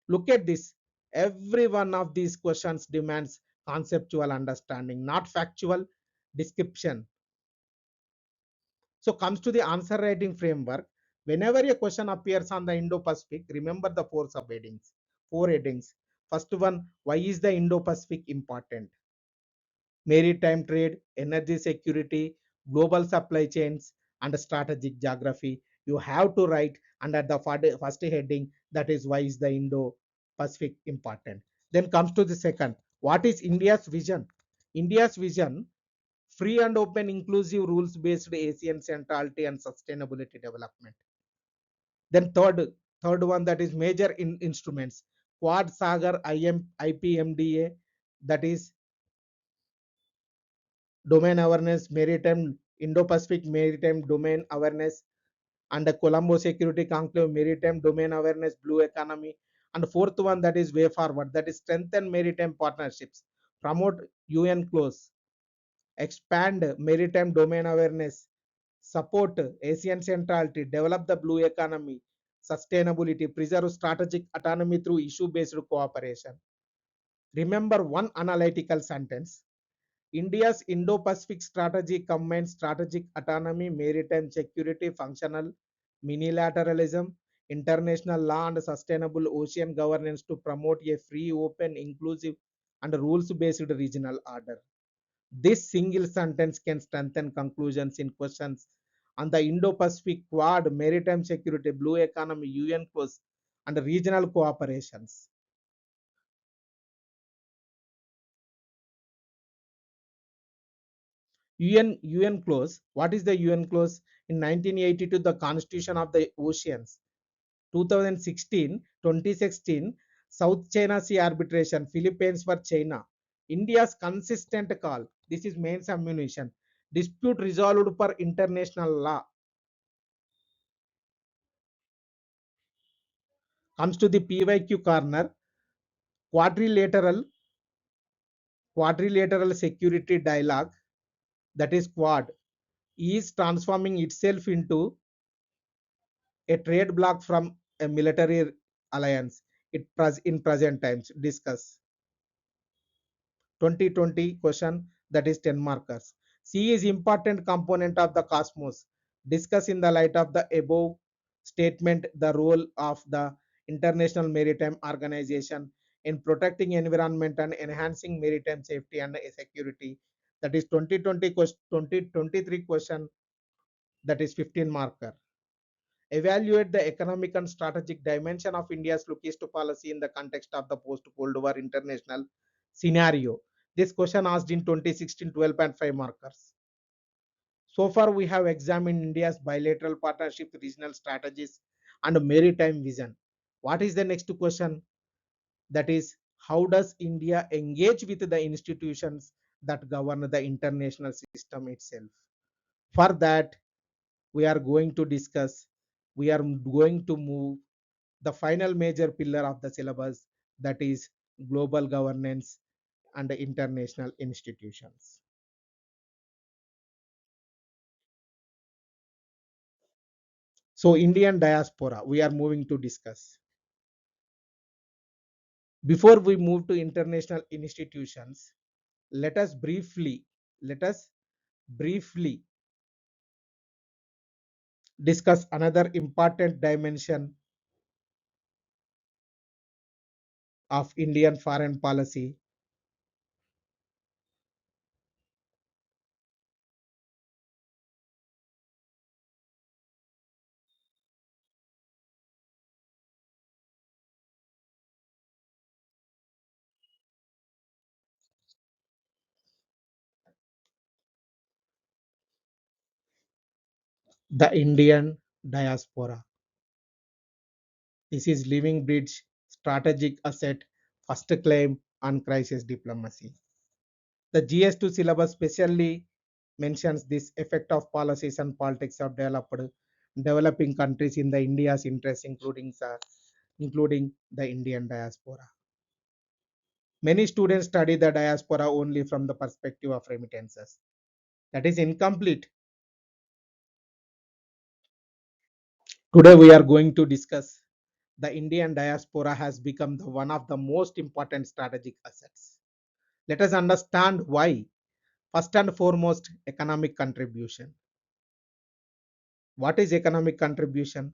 Speaker 1: Look at this. Every one of these questions demands conceptual understanding, not factual description. So comes to the answer writing framework. Whenever a question appears on the Indo-Pacific, remember the four subheadings, four headings. First one, why is the Indo-Pacific important? Maritime trade, energy security, global supply chains, and strategic geography. You have to write under the first heading, that is why is the Indo-Pacific important. Then comes to the second, what is India's vision? India's vision: free and open inclusive rules based Asian centrality and sustainability development. Then third one, that is major instruments: Quad Sagar IPMDA, that is domain awareness, maritime Indo-Pacific maritime domain awareness, and the Colombo Security Conclave maritime domain awareness, blue economy. And fourth one, that is way forward, that is strengthen maritime partnerships, promote UN clause, expand maritime domain awareness, support Asian centrality, develop the blue economy, sustainability, preserve strategic autonomy through issue-based cooperation. Remember one analytical sentence: India's Indo-Pacific strategy combines strategic autonomy, maritime security, functional minilateralism, international law, and sustainable ocean governance to promote a free, open, inclusive, and rules-based regional order. This single sentence can strengthen conclusions in questions on the Indo-Pacific, Quad, maritime security, blue economy, UN clause, and regional cooperations. UN clause. What is the UN clause? In 1982, the Constitution of the Oceans. 2016, 2016, South China Sea arbitration, Philippines for China. India's consistent call. This is mains ammunition. Dispute resolved per international law. Comes to the PYQ corner, quadrilateral quadrilateral security dialogue, that is Quad, is transforming itself into a trade bloc from a military alliance. In present times. Discuss 2020 question, that is 10 markers. Sea is important component of the cosmos. Discuss in the light of the above statement the role of the International Maritime Organization in protecting environment and enhancing maritime safety and security. That is 2020 question, 2023 question, that is 15 marker. Evaluate the economic and strategic dimension of India's look-east policy in the context of the post-Cold War international scenario. This question asked in 2016, 12.5 markers. So far, we have examined India's bilateral partnership, regional strategies, and maritime vision. What is the next question? That is, how does India engage with the institutions that govern the international system itself? For that, we are going to discuss, we are going to move the final major pillar of the syllabus, that is global governance and international institutions. So Indian diaspora, we are moving to discuss. Before we move to international institutions, let us briefly, let us briefly discuss another important dimension of Indian foreign policy, the Indian diaspora. This is living bridge, strategic asset, first claim, and crisis diplomacy. The GS2 syllabus specially mentions this effect of policies and politics of developing countries in the India's interest, including the Indian diaspora. Many students study the diaspora only from the perspective of remittances. That is incomplete. Today we are going to discuss the Indian diaspora has become one of the most important strategic assets. Let us understand why. First and foremost, economic contribution. What is economic contribution?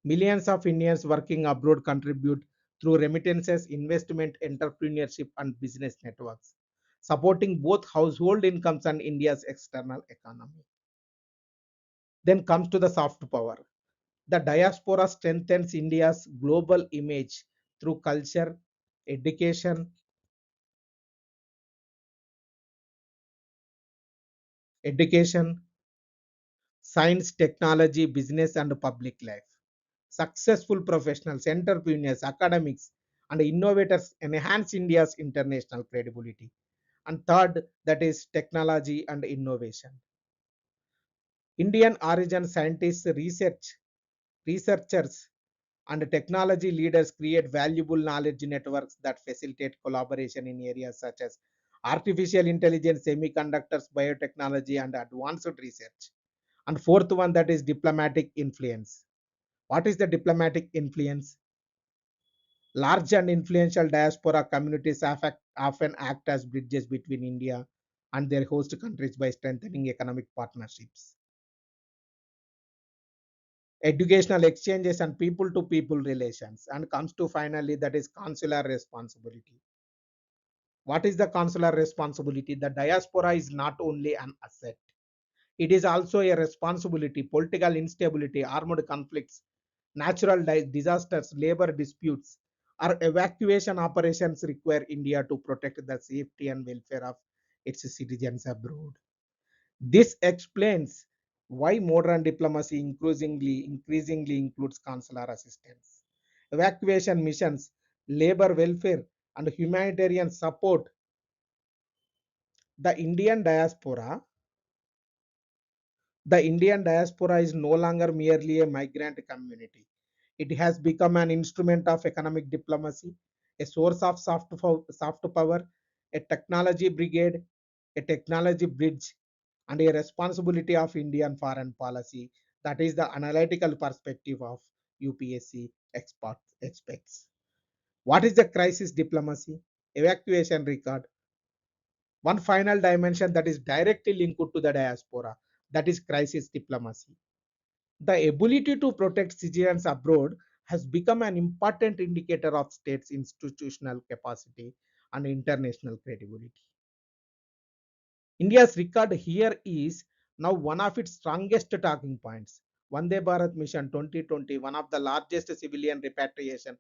Speaker 1: Millions of Indians working abroad contribute through remittances, investment, entrepreneurship, and business networks, supporting both household incomes and India's external economy. Then comes to the soft power. The diaspora strengthens India's global image through culture, education, education, science, technology, business, and public life. Successful professionals, entrepreneurs, academics, and innovators enhance India's international credibility. And third, that is technology and innovation. Indian origin scientists, researchers, and technology leaders create valuable knowledge networks that facilitate collaboration in areas such as artificial intelligence, semiconductors, biotechnology, and advanced research. And fourth one, that is diplomatic influence. What is the diplomatic influence? Large and influential diaspora communities often act as bridges between India and their host countries by strengthening economic partnerships, educational exchanges, and people to people relations. And comes to finally, that is consular responsibility. What is the consular responsibility? The diaspora is not only an asset, it is also a responsibility. Political instability, armed conflicts, natural disasters, labor disputes, or evacuation operations require India to protect the safety and welfare of its citizens abroad. This explains why modern diplomacy increasingly includes consular assistance, evacuation missions, labor welfare, and humanitarian support. The Indian diaspora the Indian diaspora is no longer merely a migrant community. It has become an instrument of economic diplomacy, a source of soft power, a technology brigade, a technology bridge, and a responsibility of Indian foreign policy. That is the analytical perspective of UPSC experts. What is the crisis diplomacy? Evacuation record. One final dimension that is directly linked to the diaspora, that is crisis diplomacy. The ability to protect citizens abroad has become an important indicator of states' institutional capacity and international credibility. India's record here is now one of its strongest talking points. Vande Bharat Mission 2020, one of the largest civilian repatriation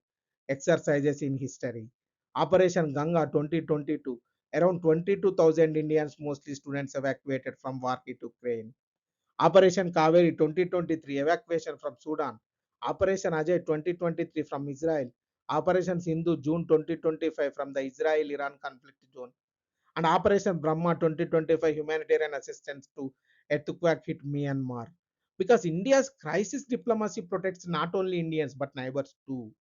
Speaker 1: exercises in history. Operation Ganga 2022, around 22,000 Indians, mostly students, evacuated from war-hit Ukraine. Operation Kaveri 2023, evacuation from Sudan. Operation Ajay 2023 from Israel. Operation Sindhu June 2025 from the Israel-Iran conflict zone. And Operation Brahma 2025, humanitarian assistance to earthquake hit Myanmar. Because India's crisis diplomacy protects not only Indians but neighbors too.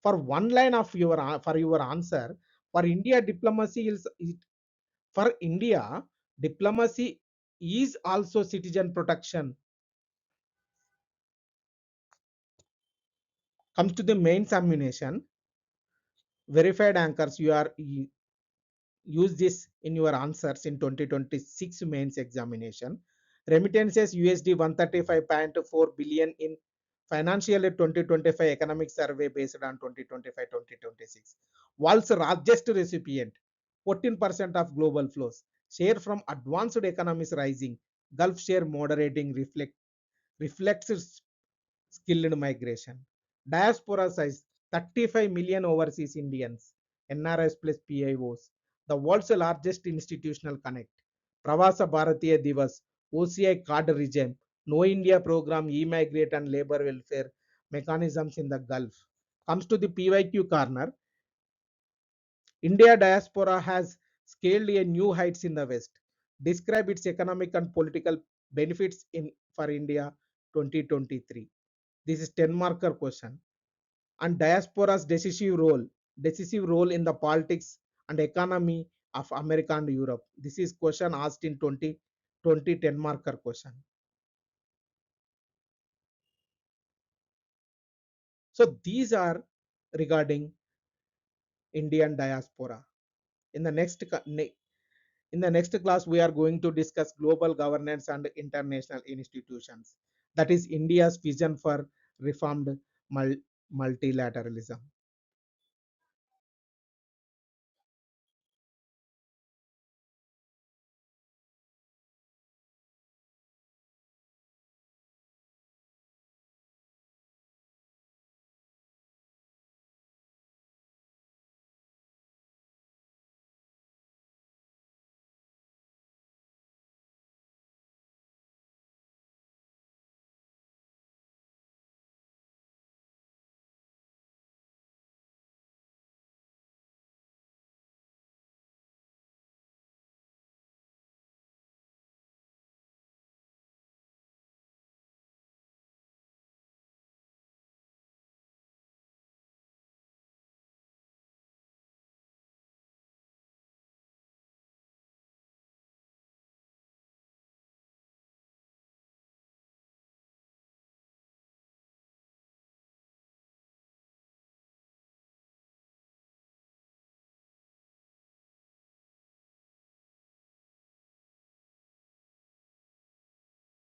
Speaker 1: For one line of your answer, for India diplomacy is for India diplomacy is also citizen protection. Comes to the main ammunition, verified anchors, use this in your answers in 2026 mains examination. Remittances USD 135.4 billion in financial year 2025 economic survey based on 2025-2026. World's largest recipient, 14% of global flows. Share from advanced economies rising. Gulf share moderating reflects skilled migration. Diaspora size 35 million overseas Indians, NRIs plus PIOs. The world's largest institutional connect. Pravasa Bharatiya Divas, OCI card regime, No India program, e-migrate and labor welfare mechanisms in the Gulf. Comes to the PYQ corner, India diaspora has scaled a new heights in the West. Describe its economic and political benefits in for India 2023. This is 10 marker question. And diaspora's decisive role in the politics and economy of America and Europe. This is question asked in 2020 10 marker question. So these are regarding Indian diaspora. In the next in the next class, we are going to discuss global governance and international institutions. That is India's vision for reformed multilateralism.